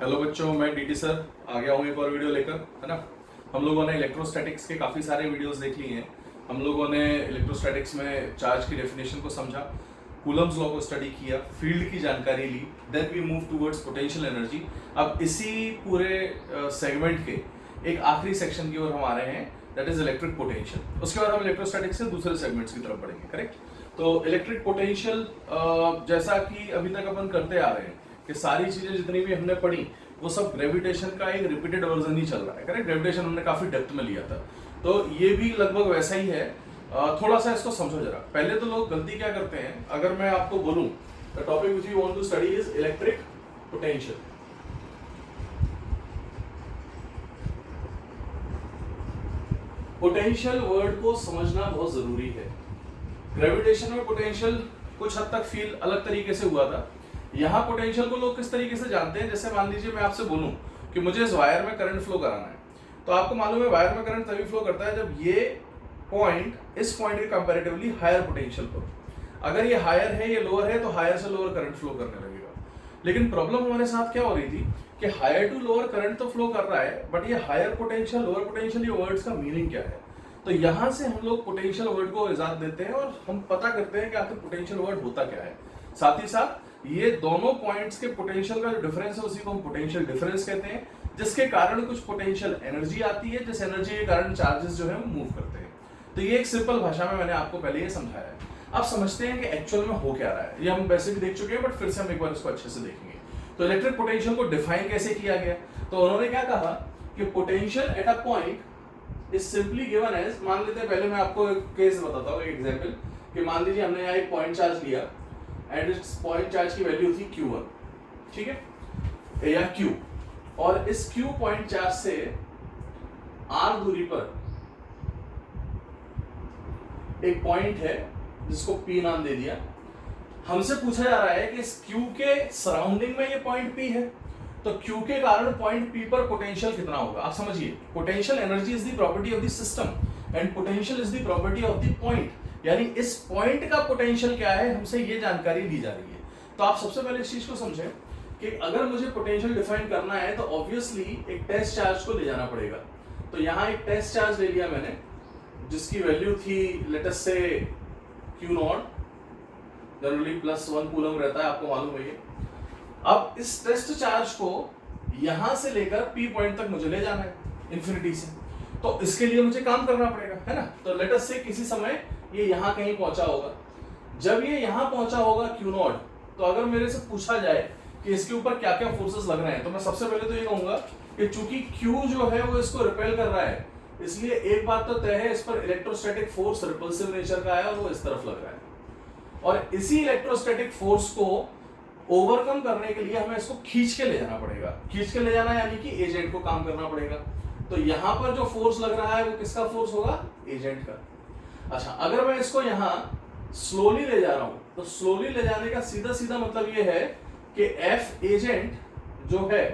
Hello बच्चों, मैं DT sir आ गया हूँ एक और वीडियो लेकर, है ना। हम लोगों ने इलेक्ट्रोस्टैटिक्स के काफ़ी सारे वीडियोस देख लिए हैं। हम लोगों ने इलेक्ट्रोस्टैटिक्स में चार्ज की डेफिनेशन को समझा, कूलम्स लॉ को स्टडी किया, फील्ड की जानकारी ली, then we move towards potential energy. अब इसी पूरे सेगमेंट के एक आखिरी सेक्शन की ओर हम आ रहे हैं, दैट इज इलेक्ट्रिक पोटेंशियल। उसके बाद हम इलेक्ट्रोस्टैटिक्स से दूसरे सेगमेंट्स की तरफ बढ़ेंगे, करेक्ट। तो इलेक्ट्रिक पोटेंशियल जैसा कि अभी तक अपन करते आ रहे हैं कि सारी चीजें जितनी भी हमने पढ़ी वो सब ग्रेविटेशन का एक रिपीटेड वर्जन ही चल रहा है, करेक्ट। ग्रेविटेशन हमने काफी डेप्थ में लिया था, तो ये भी लगभग वैसा ही है। थोड़ा सा इसको समझो जरा। पहले तो लोग गलती क्या करते हैं, अगर मैं आपको बोलूं the topic which we want to study is electric potential. Potential word को समझना बहुत जरूरी है। ग्रेविटेशन में पोटेंशियल कुछ हद तक फील अलग तरीके से हुआ था। यहाँ पोटेंशियल को लोग किस तरीके से जानते हैं, जैसे मान लीजिए मैं आपसे बोलूं कि मुझे इस वायर में करंट फ्लो कराना है, तो आपको मालूम है वायर में करंट तभी फ्लो करता है जब ये पॉइंट इस पॉइंट के कंपैरेटिवली हायर पोटेंशियल पर। अगर ये हायर है, ये लोअर है, तो हायर से लोअर करंट फ्लो करने लगेगा। लेकिन प्रॉब्लम हमारे साथ क्या हो रही थी कि हायर टू लोअर करंट तो फ्लो कर रहा है, बट ये हायर पोटेंशियल लोअर पोटेंशियल, ये वर्ड्स का मीनिंग क्या है। तो यहां से हम लोग पोटेंशियल वर्ड को इजाद देते हैं और हम पता करते हैं कि आखिर पोटेंशियल वर्ड होता क्या है। साथ ही साथ ये दोनों पॉइंट्स के पोटेंशियल का जो डिफरेंस है उसी को हम पोटेंशियल डिफरेंस कहते हैं, जिसके कारण कुछ पोटेंशियल एनर्जी आती है, जिस एनर्जी के कारण चार्जेस जो है वो मूव करते हैं। तो ये एक सिंपल भाषा में मैंने आपको पहले ये समझाया है। अब समझते हैं कि एक्चुअल में हो क्या रहा है। ये हम वैसे भी देख चुके हैं, बट फिर से हम एक बार इसको अच्छे से देखेंगे। तो इलेक्ट्रिक पोटेंशियल को डिफाइन कैसे किया गया, तो उन्होंने क्या कहा कि potential at a point is simply given as, मान लेते हैं, पहले मैं आपको एक केस बताता हूँ, एक एग्जांपल, कि मान लीजिए हमने यहाँ एक पॉइंट चार्ज लिया एंड इस पॉइंट चार्ज की वैल्यू थी Q1, ठीक है, या Q, और इस Q पॉइंट चार्ज से R दूरी पर एक पॉइंट है जिसको P नाम दे दिया। हमसे पूछा जा रहा है कि इस Q के सराउंडिंग में ये पॉइंट P है, तो Q के कारण पॉइंट P पर पोटेंशियल कितना होगा। आप समझिए, potential energy is the property of the system and potential is the property of the point, यानी इस पॉइंट का पोटेंशियल क्या है, हमसे ये जानकारी ली जा रही है। तो आप सबसे पहले इस चीज को समझें कि अगर मुझे पोटेंशियल डिफाइन करना है तो ऑब्वियसली एक टेस्ट चार्ज को ले जाना पड़ेगा। तो यहाँ एक टेस्ट चार्ज ले लिया मैंने, जिसकी वैल्यू थी लेट अस से Q0, जनरली +1 कूलम रहता है, आपको मालूम है ये। अब इस टेस्ट चार्ज को यहां से लेकर P पॉइंट तक मुझे ले जाना है इंफिनिटी से, तो इसके लिए मुझे काम करना पड़ेगा, है ना। तो लेट अस से किसी समय ये यहां कहीं पहुंचा होगा। जब ये यहां पहुंचा होगा Q0, तो अगर मेरे से पूछा जाए कि इसके ऊपर क्या क्या फोर्सेस लग रहे हैं, तो मैं सबसे पहले तो ये कहूंगा कि चूंकि Q जो है वो इसको रिपेल कर रहा है, इसलिए एक बात तो तय है, इस पर इलेक्ट्रोस्टैटिक फोर्स रिपल्सिव नेचर का है और वो इस तरफ लग रहा है। और इसी इलेक्ट्रोस्टैटिक फोर्स को ओवरकम करने के लिए हमें इसको खींच के ले जाना पड़ेगा। खींच के ले जाना यानी कि एजेंट को काम करना पड़ेगा। तो यहां पर जो फोर्स लग रहा है वो किसका फोर्स होगा, एजेंट का। अच्छा, अगर मैं इसको यहां स्लोली ले जा रहा हूं, तो स्लोली ले जाने का सीधा सीधा मतलब ये है कि F एजेंट जो है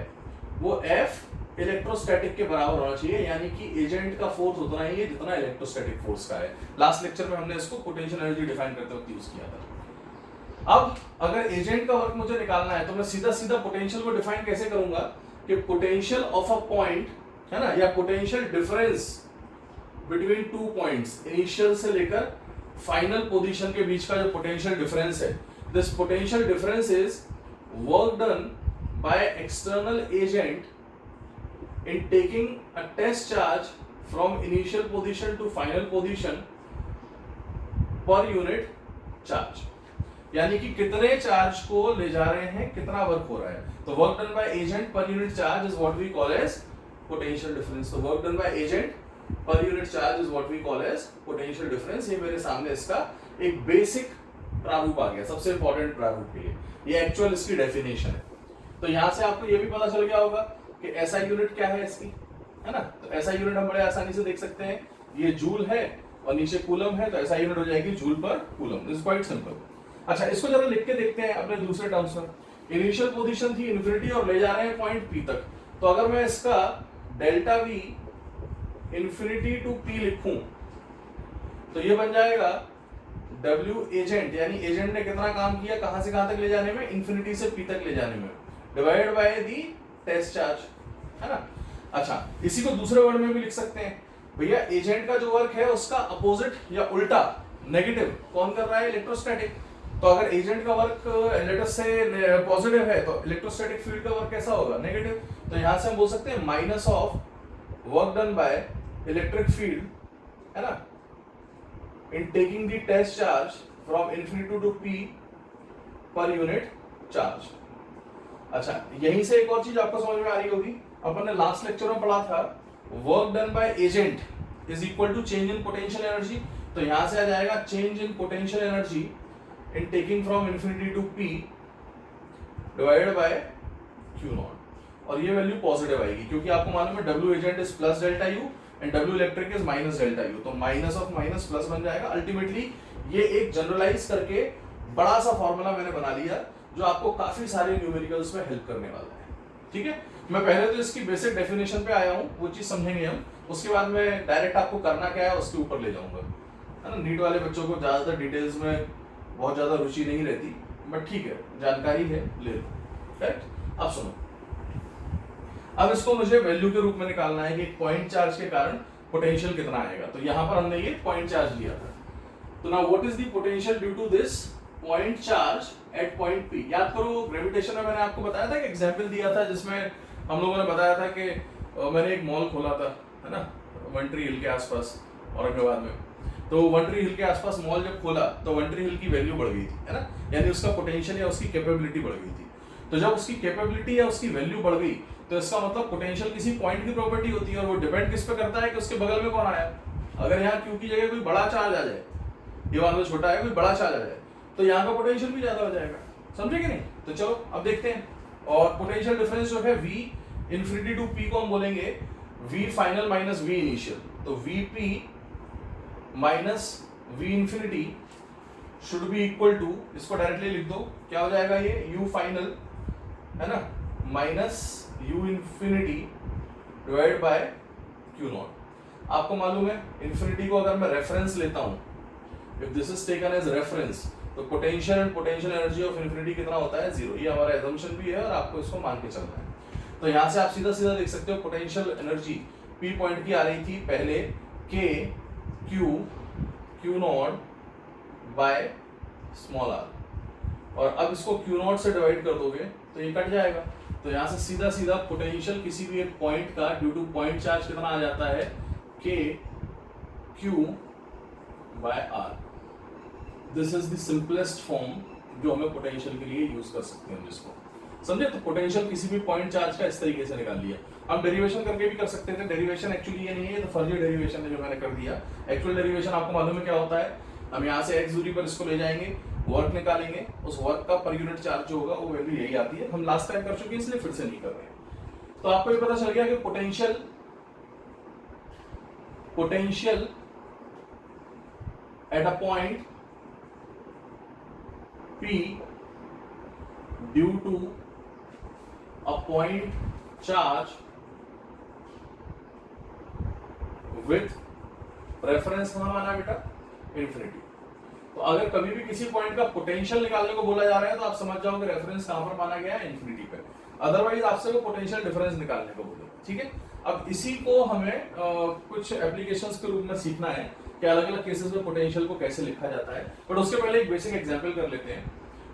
वो F इलेक्ट्रोस्टैटिक के बराबर होना चाहिए, यानी कि एजेंट का फोर्स उतना ही है जितना इलेक्ट्रोस्टैटिक फोर्स का है। लास्ट लेक्चर में हमने इसको पोटेंशियल एनर्जी डिफाइन करते वक्त यूज किया था। अब अगर एजेंट का वर्क मुझे निकालना है, तो मैं सीधा सीधा पोटेंशियल को डिफाइन कैसे करूंगा कि पोटेंशियल ऑफ अ पॉइंट, है ना, या potential difference between two points, initial से लेकर फाइनल पोजीशन के बीच का जो पोटेंशियल डिफरेंस है, this potential difference is work done by external agent in taking a test charge from initial position to final position per unit charge, यानी कि कितने चार्ज को ले जा रहे हैं, कितना वर्क हो रहा है। तो work done by agent per unit charge is what we call as potential difference. तो work done by agent per unit charge is what we call as potential difference. ये मेरे सामने इसका एक बेसिक प्रारूप आ गया, सबसे इंपॉर्टेंट प्रारूप है ये एक्चुअल इसकी डेफिनेशन है। तो यहां से आपको ये भी पता चल गया होगा कि ऐसा यूनिट क्या है इसकी, है ना। तो ऐसा यूनिट हम बड़े आसानी से देख सकते हैं, ये जूल है और नीचे कूलम है, तो ऐसा यूनिट हो जाएगी जूल पर coulomb. This is quite simple. अच्छा, इसको जरा लिख के देखते हैं अपने दूसरे टर्म्स में। इनिशियल पोजीशन थी इन्फिनिटी और ले जा रहे हैं पॉइंट P तक, तो अगर मैं इसका delta V infinity to P लिखूं, तो ये बन जाएगा W एजेंट, यानी एजेंट ने कितना काम किया, कहां से कहां तक ले जाने में, इंफिनिटी से P तक ले जाने में, divided by the test charge, है ना। अच्छा, इसी को दूसरे वर्ड में भी लिख सकते हैं भैया, एजेंट का जो वर्क है उसका अपोजिट या उल्टा नेगेटिव कौन कर रहा है, इलेक्ट्रोस्टैटिक। तो अगर एजेंट का वर्क लेटस से पॉजिटिव है तो इलेक्ट्रोस्टैटिक फील्ड का वर्क कैसा होगा, नेगेटिव। तो यहां से हम बोल सकते हैं minus of work done by electric field, है ना, in taking the test charge from infinity to P per unit charge. अच्छा, यहीं से एक और चीज आपको समझ में आ रही होगी, अपन ने लास्ट लेक्चर में पढ़ा था work done by agent is equal to change in potential energy. तो यहां से आ जाएगा change in potential energy in taking from infinity to P divided by Q naught, और ये वैल्यू पॉजिटिव आएगी क्योंकि आपको मालूम है W agent is plus delta U and W electric is minus delta U, तो माइनस ऑफ माइनस प्लस बन जाएगा। अल्टीमेटली ये एक जनरलाइज करके बड़ा सा फॉर्मूला मैंने बना लिया जो आपको काफी सारे न्यूमेरिकल्स में हेल्प करने वाला है, ठीक है। मैं पहले तो इसकी बेसिक डेफिनेशन पे आया हूँ, वो चीज समझेंगे हम, उसके बाद मैं डायरेक्ट आपको करना क्या है उसके ऊपर ले जाऊंगा, है ना। नीट वाले बच्चों को ज्यादातर डिटेल्स में बहुत ज्यादा रुचि नहीं रहती, बट ठीक है, जानकारी है, ले लो, करेक्ट। अब सुनो, अब इसको मुझे वैल्यू के रूप में निकालना है कि पॉइंट चार्ज के कारण पोटेंशियल कितना आएगा। तो यहां पर हमने ये पॉइंट चार्ज लिया था, तो now what is the potential due to this point charge at point P. याद करो ग्रेविटेशन में मैंने आपको बताया था कि एग्जांपल दिया था जिसमें हम लोगों ने बताया था कि मैंने एक मॉल खोला था, है ना, वन ट्री हिल के आसपास औरंगाबाद में। तो वन ट्री हिल के आसपास मॉल जब खोला तो वन ट्री हिल की वैल्यू बढ़ गई थी, है ना, यानी उसका पोटेंशियल या उसकी कैपेबिलिटी बढ़ गई थी। तो जब उसकी कैपेबिलिटी या उसकी वैल्यू बढ़ गई तो इसका मतलब पोटेंशियल किसी पॉइंट की प्रॉपर्टी होती है, और वो डिपेंड किस पे करता है कि उसके बगल में कौन आया। अगर यहाँ क्यू की जगह कोई बड़ा चार्ज आ जाए, ये मान लो छोटा है, कोई बड़ा चार्ज आ जाए, तो यहाँ का पोटेंशियल भी ज्यादा हो जाएगा, समझे कि नहीं। तो चलो अब देखते हैं, और पोटेंशियल डिफरेंस जो है V इन्फिनिटी टू P को हम बोलेंगे V final minus V initial. तो VP minus V infinity should be equal to, इसको डायरेक्टली लिख दो, क्या हो जाएगा ये U फाइनल, है ना, minus U infinity divide by Q not. आपको मालूम है इन्फिनिटी को अगर मैं रेफरेंस लेता हूं, if this is taken as reference, तो potential and potential energy of infinity कितना होता है, जीरो। ये हमारा एजम्पशन भी है और आपको इसको मान के चलना है। तो यहां से आप सीधा सीधा देख सकते हो पोटेंशियल एनर्जी P पॉइंट की आ रही थी पहले K Q not by small r, और अब इसको Q नॉट से डिवाइड कर दोगे तो ये कट जाएगा। तो यहां से सीधा सीधा पोटेंशियल किसी भी एक पॉइंट का ड्यू टू पॉइंट चार्ज कितना आ जाता है, K Q by r। This is the simplest form जो हमें पोटेंशियल के लिए यूज कर सकते हैं, जिसको समझे। तो पोटेंशियल किसी भी पॉइंट चार्ज का इस तरीके से निकाल लिया। हम डेरिवेशन करके भी कर सकते थे, डेरिवेशन एक्चुअली ये नहीं है, तो फर्जी डेरिवेशन है जो मैंने कर दिया। एक्चुअल डेरिवेशन आपको मालूम है क्या होता है, हम यहाँ से x दूरी पर इसको ले जाएंगे, वर्क निकालेंगे, उस वर्क का पर यूनिट चार्ज जो होगा वो वैल्यू यही आती है। हम लास्ट टाइम कर चुके हैं इसलिए फिर से नहीं कर रहे हैं। तो आपको ये पता चल गया कि potential at a point P due to a point charge with reference कहां माना बेटा, इन्फिनिटी। तो अगर कभी भी किसी पॉइंट का पोटेंशियल निकालने को बोला जा रहा है तो आप समझ जाओ कि रेफरेंस कहां पर माना गया है, इन्फिनिटी पे। अदरवाइज आपसे वो पोटेंशियल डिफरेंस निकालने को बोलेगा, ठीक है। अब इसी को हमें कुछ एप्लीकेशंस के रूप में सीखना है कि अलग अलग केसेस में पोटेंशियल को कैसे लिखा जाता है। बट उसके पहले एक बेसिक एग्जांपल कर लेते हैं।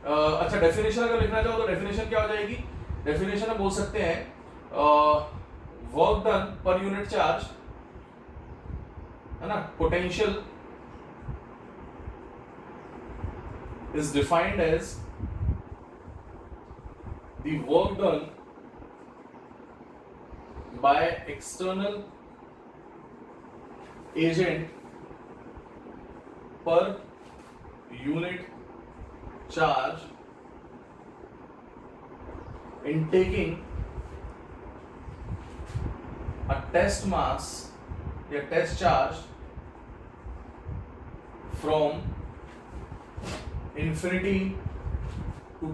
अच्छा, डेफिनेशन अगर लिखना चाहो तो डेफिनेशन क्या हो जाएगी, डेफिनेशन हम बोल सकते हैं वर्क डन पर यूनिट चार्ज, है ना, potential is defined as the work done by external agent per unit charge in taking a test mass या test charge from infinity to a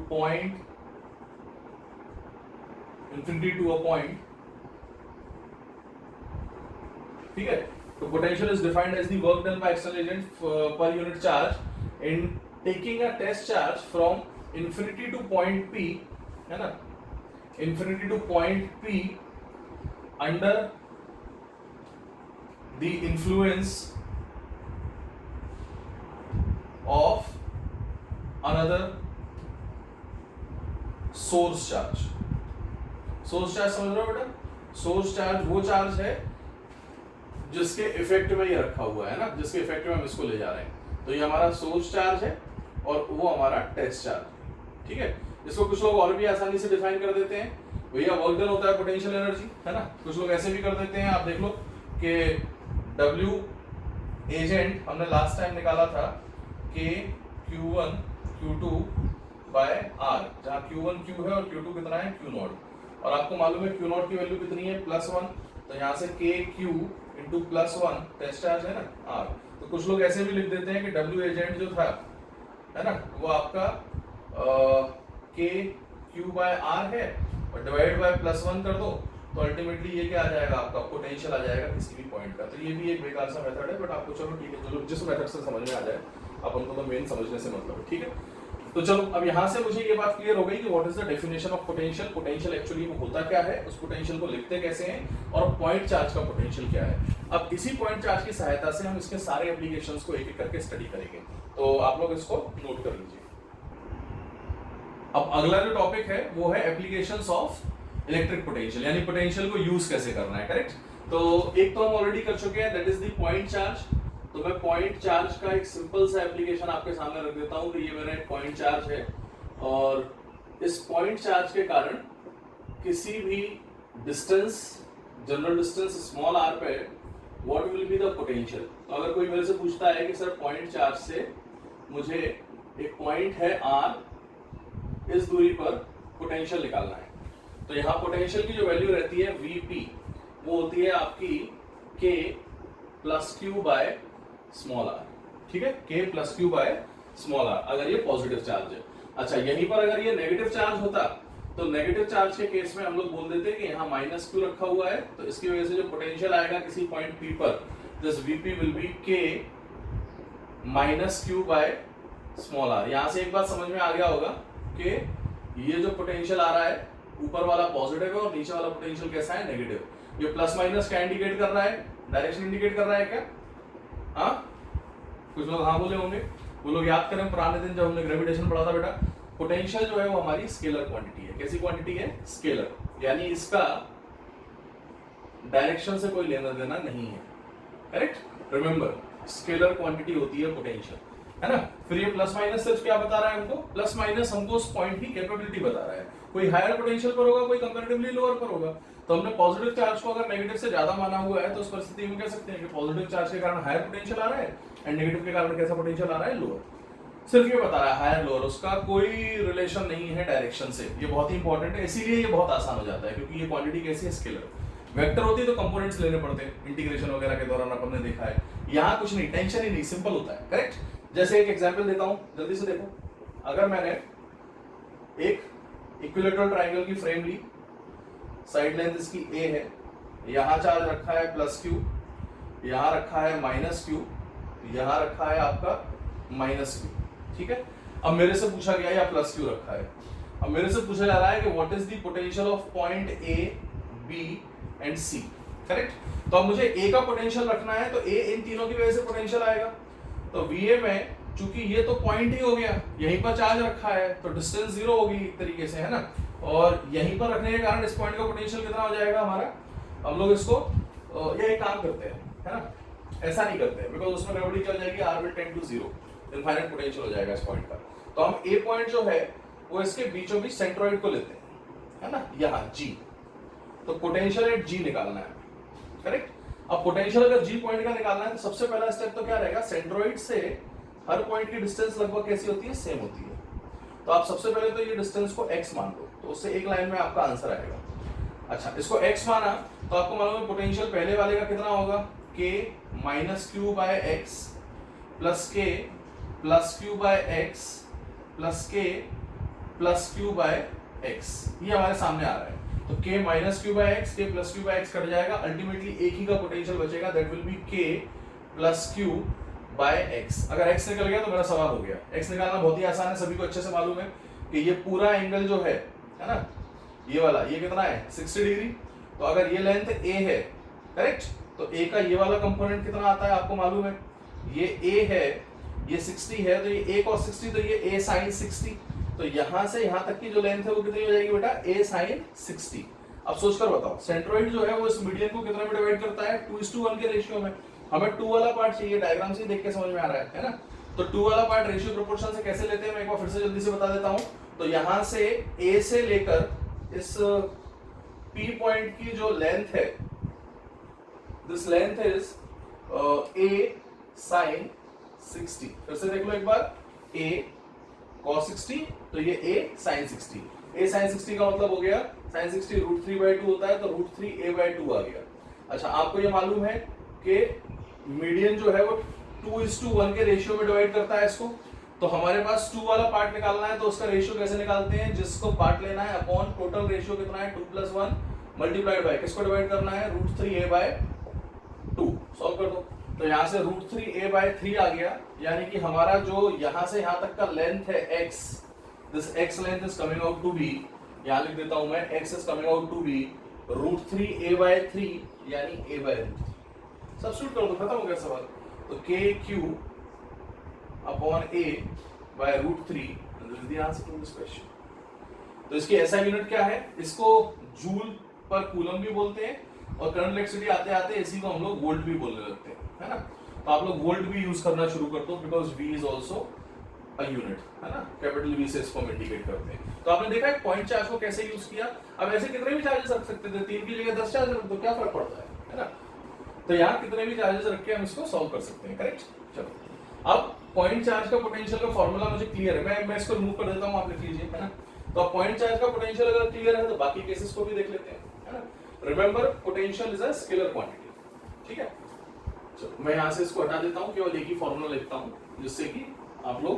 point, ठीक है। तो potential is defined as the work done by external agent per unit charge in taking a test charge from infinity to point P, है ना, infinity to point P under the influence of another source charge. Source charge समझ रहे हो बेटा? Source charge वो charge है जिसके effect में ये रखा हुआ है ना, जिसके इफेक्ट में हम इसको ले जा रहे हैं। तो ये हमारा सोर्स चार्ज है और वो हमारा टेस्ट चार्ज है, ठीक है। इसको कुछ लोग और भी आसानी से डिफाइन कर देते हैं, भैया वर्क डन होता है पोटेंशियल एनर्जी, है ना। कुछ लोग ऐसे भी कर देते हैं, आप देख लो कि W एजेंट हमने लास्ट टाइम निकाला था कि Q1 Q2 बाय R, जहाँ Q1 Q है और Q2 कितना है Q0, और आपको मालूम है Q0 की वैल्यू कितनी है +1, तो यहाँ से KQ इंटू +1 टेस्ट चार्ज है ना R। तो कुछ लोग ऐसे भी लिख देते हैं कि W एजेंट जो था, है ना, वो आपका KQ बाय R है और डिवाइड बाय +1 कर दो, तो अल्टीमेटली ये क्या आ जाएगा, आपका पोटेंशियल आ जाएगा किसी भी पॉइंट का। तो ये भी एक बेकार सा मेथड है, बट आपको चलो ठीक है, चलो जिस मेथड से समझ में आ जाए, अपन को तो मेन समझने से मतलब है, ठीक है। तो चलो अब यहाँ से मुझे ये बात क्लियर हो गई कि what is the definition of potential, potential actually में होता क्या है, उस पोटेंशियल को लिखते कैसे हैं, और पॉइंट चार्ज का पोटेंशियल क्या है। अब इसी पॉइंट चार्ज की सहायता से हम इसके सारे एप्लीकेशंस को एक एक करके स्टडी करेंगे, तो आप लोग इसको नोट कर लीजिए। अब अगला जो टॉपिक है वो है एप्लीकेशंस ऑफ इलेक्ट्रिक पोटेंशियल, यानी पोटेंशियल को यूज कैसे करना है, करेक्ट। तो एक तो हम ऑलरेडी कर चुके हैं, that is the point charge. तो मैं पॉइंट चार्ज का एक सिंपल सा एप्लीकेशन आपके सामने रख देता हूं कि ये मेरा एक पॉइंट चार्ज है, और इस पॉइंट चार्ज के कारण किसी भी distance, general distance small r पे what will be the potential. तो अगर कोई मेरे से पूछता है कि सर पॉइंट चार्ज से मुझे एक पॉइंट है r, इस दूरी पर पोटेंशियल निकालना है, तो यहाँ पोटेंशियल की जो वैल्यू रहती है Vp, वो होती है आपकी K plus Q by small r, ठीक है, K plus Q by small r, अगर ये पॉजिटिव चार्ज है। अच्छा, यहीं पर अगर ये नेगेटिव चार्ज होता, तो नेगेटिव चार्ज के केस में हम लोग बोल देते कि यहाँ माइनस Q रखा हुआ है, तो इसकी वजह से जो पोटेंशियल आएगा किसी पॉइंट P पर, this Vp will be K minus Q by small r। यहाँ से एक बात समझ में आ गया होगा कि ये जो पोटेंशियल आ रहा है, ऊपर वाला पॉजिटिव है और नीचे वाला पोटेंशियल कैसा है, नेगेटिव। ये प्लस माइनस क्या इंडिकेट कर रहा है, डायरेक्शन इंडिकेट कर रहा है क्या? हाँ, कुछ लोग हाँ बोले होंगे, वो लोग याद करें पुराने दिन जब हमने ग्रेविटेशन पढ़ा था बेटा, पोटेंशियल जो है वो हमारी स्केलर क्वांटिटी है। कैसी क्वांटिटी है? स्केलर, यानी इसका डायरेक्शन से कोई लेना देना नहीं है, करेक्ट। रिमेंबर, स्केलर क्वांटिटी होती है पोटेंशियल, है ना। फिर ये प्लस माइनस सिर्फ क्या बता रहा है हमको, प्लस माइनस हमको उस पॉइंट की कैपेबिलिटी बता रहा है, कोई हायर पोटेंशियल पर होगा, कोई कंपैरेटिवली लोअर पर होगा। तो हमने पॉजिटिव चार्ज को अगर नेगेटिव से ज्यादा माना हुआ है, तो उस परिस्थिति में कह सकते हैं कि पॉजिटिव चार्ज के कारण हायर पोटेंशियल आ रहा है एंड नेगेटिव के कारण कैसा पोटेंशियल आ रहा है, लोअर। सिर्फ ये बता रहा है हायर लोअर, उसका कोई रिलेशन नहीं है डायरेक्शन से। ये बहुत ही इंपॉर्टेंट है, इसीलिए ये बहुत आसान हो जाता है, क्योंकि ये क्वांटिटी कैसी है, स्केलर। वेक्टर होती है तो कंपोनेंट्स लेने पड़ते हैं, इंटीग्रेशन वगैरह के दौरान अपन ने देखा है। यहाँ कुछ नहीं, टेंशन ही नहीं, सिंपल होता है, करेक्ट। जैसे एक एग्जांपल देता हूं, जल्दी से देखो। अगर मैंने एक इक्विलेटरल ट्रायंगल की फ्रेम ली, साइड लेंथ इसकी a है, यहां चार्ज रखा है प्लस q, यहां रखा है माइनस q, यहां रखा है आपका माइनस q, ठीक है। अब मेरे से पूछा गया या प्लस q रखा है, अब मेरे से पूछा जा रहा है कि what is the potential of point a, b and c, correct. तो अब मुझे a का पोटेंशियल रखना है, तो a इन तीनों की वजह से पोटेंशियल आएगा। तो Va में चूंकि ये तो पॉइंट ही हो गया, यहीं पर चार्ज रखा है, तो डिस्टेंस जीरो होगी एक तरीके से, है ना। और यहीं पर रखने के कारण इस पॉइंट का पोटेंशियल कितना हो जाएगा हमारा, हम लोग इसको ये एक काम करते हैं, है ना, ऐसा नहीं करते हैं, बिकॉज उसमें ग्रेविटी क्या हो जाएगी, r will tend to 0, infinite potential हो जाएगा इस पॉइंट का। तो हम a पॉइंट जो है वो इसके बीचों बीच सेंट्रॉइड को लेते हैं, है ना, यहाँ G। तो पोटेंशियल एट G निकालना है, करेक्ट। अब पोटेंशियल अगर G पॉइंट का निकालना है, तो सबसे पहला स्टेप तो क्या रहेगा, सेंट्रॉइड से हर पॉइंट की डिस्टेंस लगभग कैसी होती है, सेम होती है। तो आप सबसे पहले तो ये डिस्टेंस को x मान लो, तो उससे एक लाइन में आपका आंसर आएगा। अच्छा, इसको x माना तो आपको मालूम है पोटेंशियल पहले वाले का कितना होगा, k minus q by x plus k plus q by x plus k plus q by x, ये हमारे सामने आ रहा है। तो k minus q by x, k plus q by x cut जाएगा, अल्टीमेटली एक ही का पोटेंशियल बचेगा, that will be k plus q by x. अगर x निकल गया तो मेरा सवाल हो गया। x निकालना बहुत ही आसान है, सभी को अच्छे से मालूम है कि ये पूरा एंगल जो है ना, ये वाला, ये कितना है 60 डिग्री। तो अगर ये लेंथ ए है, करेक्ट, तो ए का ये वाला कंपोनेंट कितना आता है आपको मालूम है, ये ए है, ये 60 है, तो ये a cos 60, तो ये a sin 60। तो यहां से यहां तक की जो लेंथ है वो कितनी हो जाएगी बेटा, a sin 60। अब सोचकर बताओ, सेंट्रोइड जो है वो इस मीडियन को कितना में डिवाइड करता है, 2:1 के रेशियो में। हमें 2 वाला पार्ट चाहिए, डायग्राम से देख के समझ में आ रहा है ना। तो 2 वाला पार्ट रेशियो प्रोपोर्शन से कैसे लेते हैं, मैं एक बार फिर से जल्दी से बता देता हूं। तो यहां से a से लेकर इस p पॉइंट की जो लेंथ है, this length is a sin 60। फिर से देख लो एक बार, a cos 60, तो ये a sin 60। a sin 60 का मतलब हो गया, sin 60 √3/2 होता है, तो √3a/2 आ गया। अच्छा, आपको ये मालूम है कि मीडियन जो है वो 2:1 के रेशियो में डिवाइड करता है इसको। तो हमारे पास 2 वाला पार्ट निकालना है, तो उसका रेशियो कैसे निकालते हैं, जिसको पार्ट लेना है अपॉन टोटल रेशियो कितना है 2+1 मल्टीप्लाइड बाय किसको डिवाइड करना है, √3a/2। सॉल्व कर दो। तो यहां से √3a/3 आ गया, यानी कि हमारा जो यहां से यहां तक का लेंथ है x, this x length is coming out to be, यहां लिख देता हूं मैं, x is coming out to be √3a/3 यानी a/√3। सब्स्टिट्यूट कर दो, खत्म हो गया सवाल। तो kq upon a by √3, this is the answer to this question. तो इसकी SI यूनिट क्या है, इसको जूल पर कूलम भी बोलते हैं, और करंट इलेक्ट्रिसिटी आते आते इसी को हम लोग वोल्ट भी बोलने लगते हैं, है ना। तो आप लोग वोल्ट भी यूज करना शुरू कर दो, because V is also a unit, है ना, कैपिटल V से इसको हम इंडिकेट करते हैं। तो आपने देखा है पॉइंट चार्ज को कैसे यूज किया। अब ऐसे कितने भी चार्जेस रख सकते थे, 3 की जगह 10 चार्जेस रख दो, क्या फर्क पड़ता है ना। तो यहाँ कितने भी चार्जेस रख के हम इसको सॉल्व कर सकते हैं, करेक्ट। चलो, अब पॉइंट चार्ज का पोटेंशियल का फॉर्मूला मुझे क्लियर है, मैं इसको रिमूव कर देता हूँ, आप लिख लीजिए, है ना। तो अब पॉइंट चार्ज का पोटेंशियल अगर क्लियर है तो बाकी केसेस को भी देख लेते हैं, है ना। Remember, potential is a scalar quantity, ठीक है। चलो, मैं यहां से इसको हटा देता हूं, केवल एक ही फॉर्मूला लिखता हूं, जिससे कि आप लोग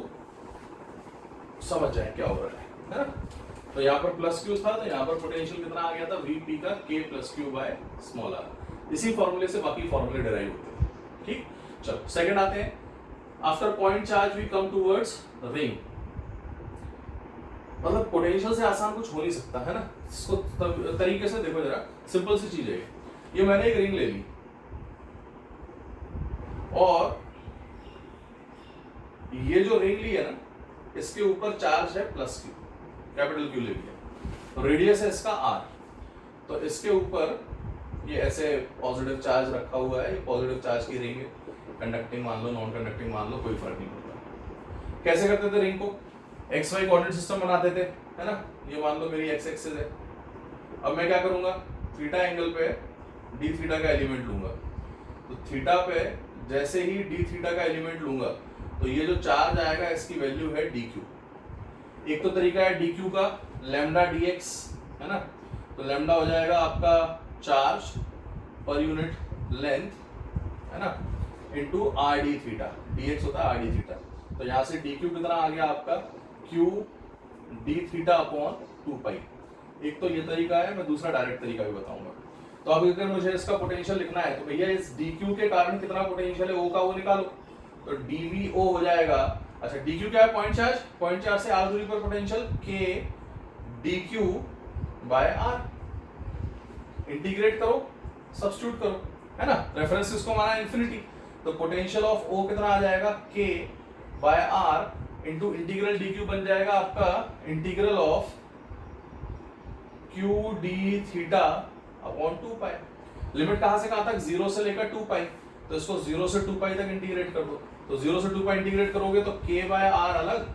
समझ जाए क्या हो रहा है ना। तो यहाँ पर प्लस क्यू था, तो यहाँ पर पोटेंशियल कितना आ गया था, Vp का k+q/r। इसी फॉर्मूले से बाकी फॉर्मूले डिराइव होते हैं, ठीक। चलो, सेकंड आते हैं। After point charge we come towards ring. मतलब पोटेंशियल से आसान कुछ हो नहीं सकता, है ना। इसको तरीके से देखो जरा, सिंपल सी चीज है ये मैंने एक रिंग ले ली और ये जो रिंग ली है ना, इसके ऊपर चार्ज है +q, कैपिटल Q ले लिया, तो रेडियस है इसका r। तो इसके ऊपर ये ऐसे पॉजिटिव चार्ज रखा हुआ है, ये पॉजिटिव चार्ज की रिंग है, कंडक्टिंग मान लो, नॉन कंडक्टिंग मान लो, कोई फर्क नहीं पड़ता। कैसे करते थे रिंग को, XY कोऑर्डिनेट सिस्टम बनाते थे, है ना। ये मान लो मेरी x एक्सिस है। अब मैं क्या करूंगा, थीटा एंगल पे d थीटा का एलिमेंट लूंगा। तो थीटा पे जैसे ही d थीटा का एलिमेंट लूंगा, तो ये जो चार्ज आएगा इसकी वैल्यू है dq। एक तो तरीका है dq का, लैम्डा dx, है ना। तो लैम्डा हो जाएगा आपका चार्ज पर यूनिट लेंथ, है ना, into r d theta, dx होता है r d थीटा। तो यहाँ से dq कितना आ गया आपका, q d थीटा अपॉन 2 एक तो ये तरीका है, मैं दूसरा डायरेक्ट तरीका भी बताऊंगा। तो अब अगर मुझे इसका पोटेंशियल लिखना है, तो भैया इस dq के कारण कितना पोटेंशियल है, O का वो निकालो। तो dVO हो जाएगा, अच्छा dq क्या है, पॉइंट चार्ज से r दूरी पर पोटेंशियल k dq/r। इंटीग्रेट करो, सब्स्टिट्यूट करो, है ना। रेफरेंस इसको माना इंफिनिटी, तो पोटेंशियल ऑफ O कितना आ जाएगा, k/r इंटू इंटीग्रल dq बन जाएगा आपका integral of q d theta upon 2 limit कहां से कहां तक, 0 से लेकर 2 तो इसको 0 से 2 तक इंटीग्रेट कर दो। तो 0 से 2 इंटीग्रेट करोगे तो k/r अलग,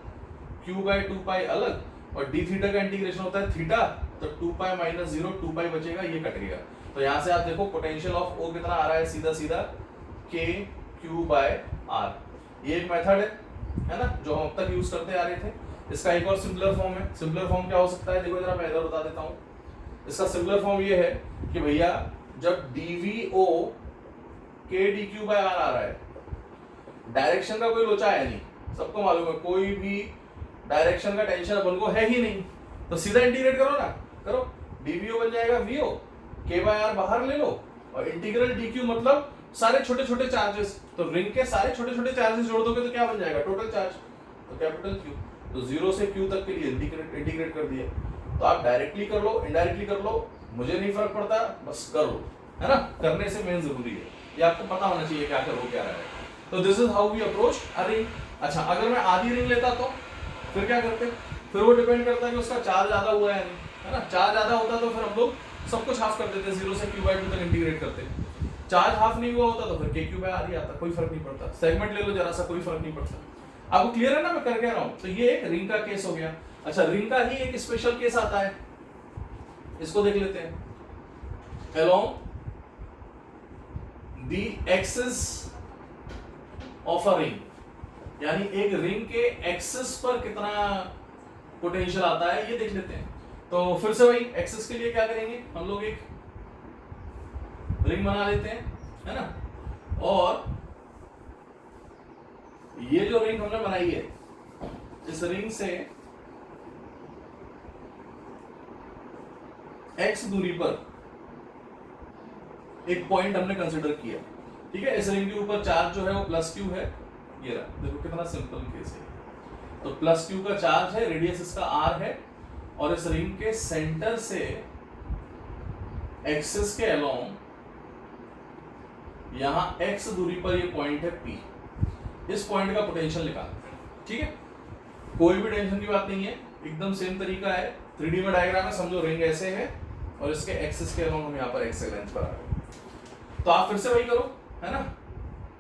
q/2 अलग, और d थीटा का इंटीग्रेशन होता है थीटा, तो 2 - 0 2 बचेगा, ये कट गया। तो यहां से आप देखो पोटेंशियल ऑफ O कितना आ रहा है, सीधा सीधा kq/r। ये एक मेथड है ना, जो हम अब तक यूज करते आ रहे थे। इसका एक और सिंपलर फॉर्म है। सिंपलर फॉर्म क्या हो सकता है, देखो जरा मैं इधर बता देता हूँ। इसका सिंपलर फॉर्म ये है कि भैया जब dVO k dq/r आ रहा है, डायरेक्शन का कोई लोचा है नहीं, सबको मालूम है, कोई भी डायरेक्शन का टेंशन अपन को है ही नहीं, तो सीधा इंटीग्रेट करो ना, करो। dVO बन जाएगा VO, k/r बाहर ले लो, और इंटीग्रल dq मतलब सारे छोटे छोटे चार्जेस, तो रिंग के सारे छोटे छोटे चार्जेस जोड़ दोगे तो क्या बन जाएगा, टोटल चार्ज, तो कैपिटल Q। तो 0 से Q तक के लिए इंटीग्रेट कर दिया। तो आप डायरेक्टली कर लो, इनडायरेक्टली कर लो, मुझे नहीं फर्क पड़ता, बस कर लो, है ना। करने से मेन जरूरी है, ये आपको पता होना चाहिए क्या करो क्या रहा है। तो this is how we approach a ring. अच्छा, अगर मैं आधी रिंग लेता तो फिर क्या करते, फिर वो डिपेंड करता है कि उसका चार्ज ज्यादा हुआ है नहीं, है ना। चार्ज ज्यादा होता तो फिर हम लोग सब कुछ हाफ कर देते, 0 से q/2 तक इंटीग्रेट करते। चार्ज हाफ नहीं हुआ होता तो फिर kq/r ही आता, कोई फर्क नहीं पड़ता। सेगमेंट ले लो जरा सा, कोई फर्क नहीं पड़ता। आपको क्लियर है ना मैं कर क्या रहा हूं। तो ये एक रिंग का केस हो गया। अच्छा, रिंग का ही एक स्पेशल केस आता है, इसको देख लेते हैं। along the axis of a ring, यानी एक रिंग के एक्सिस पर कितना पोटेंशियल आता है ये देख लेते हैं। तो फिर से वही एक्सिस के लिए क्या करेंगे, हम लोग एक रिंग बना लेते हैं, है ना। और ये जो रिंग हमने बनाई है, इस रिंग से x दूरी पर एक पॉइंट हमने कंसीडर किया, ठीक है। इस रिंग के ऊपर चार्ज जो है वो +q है, ये रहा, देखो कितना सिंपल केस है। तो +q का चार्ज है, रेडियस इसका r है, और इस रिंग के सेंटर से एक्सिस के अलोंग यहां x दूरी पर ये पॉइंट है p, इस पॉइंट का पोटेंशियल निकालना है, ठीक है। कोई भी टेंशन की बात नहीं है, एकदम सेम तरीका है। 3D में डायग्राम है, समझो रिंग ऐसे है और इसके एक्सिस के अलोंग हम यहाँ पर x लेंथ पर आ गए। तो आप फिर से वही करो, है ना।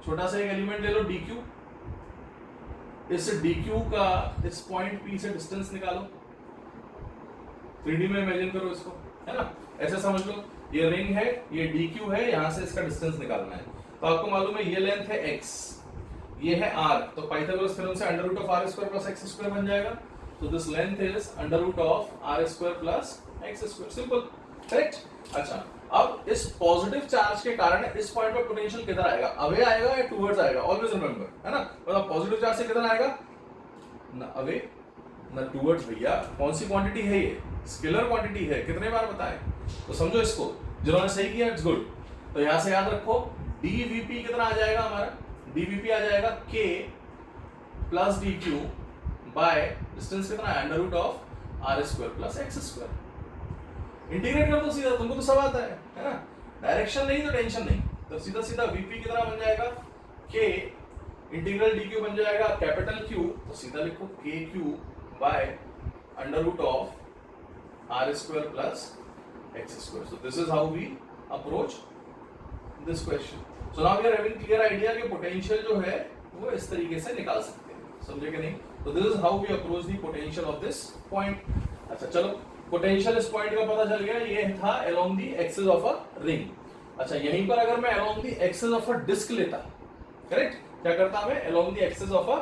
छोटा सा एक एलिमेंट ले लो dq, इस dq का इस पॉइंट p से डिस्टेंस निकालो। 3D में इमेजिन करो इसको, है ना। ऐसे समझ लो ये रिंग है, ये dq है, यहां से इसका डिस्टेंस निकालना है। तो आपको मालूम है ये लेंथ है x, ये है r, तो पाइथागोरस थ्योरम से √r² + x² बन जाएगा। तो this length is √r² + x², simple, correct. अच्छा, अब इस पॉजिटिव चार्ज के कारण इस पॉइंट पर पोटेंशियल किधर आएगा, अवे आएगा या टुवर्ड्स आएगा, ऑलवेज रिमेंबर, है ना। मतलब पॉजिटिव चार्ज से किधर आएगा, ना अवे ना टुवर्ड्स। भैया कौन सी क्वांटिटी है ये, स्केलर क्वांटिटी है, कितने बार बताएं। तो समझो इसको, जिन्होंने सही किया इट्स गुड। तो यहां से याद रखो dvp कितना आ जाएगा हमारा, dvp आ जाएगा k + dq बाय डिस्टेंस कितना है, √r² + x²। इंटीग्रेट कर दो सीधा, तुमको तो सब आता है ना। डायरेक्शन नहीं तो टेंशन नहीं, तो सीधा सीधा vp कितना बन जाएगा, k इंटीग्रल dq बन जाएगा कैपिटल Q, तो सीधा लिखो kq bye √r² + x²। So this is how we approach this question. So now we are having clear idea कि पोटेंशियल जो है वो इस तरीके से निकाल सकते हैं, समझे कि नहीं। तो this is how we approach the potential of this point. अच्छा चलो, पोटेंशियल इस पॉइंट का पता चल गया, ये था along the axis of a ring। अच्छा, यहीं पर अगर मैं along the axis of a disk लेता, करेक्ट, क्या करता मैं along the axis of a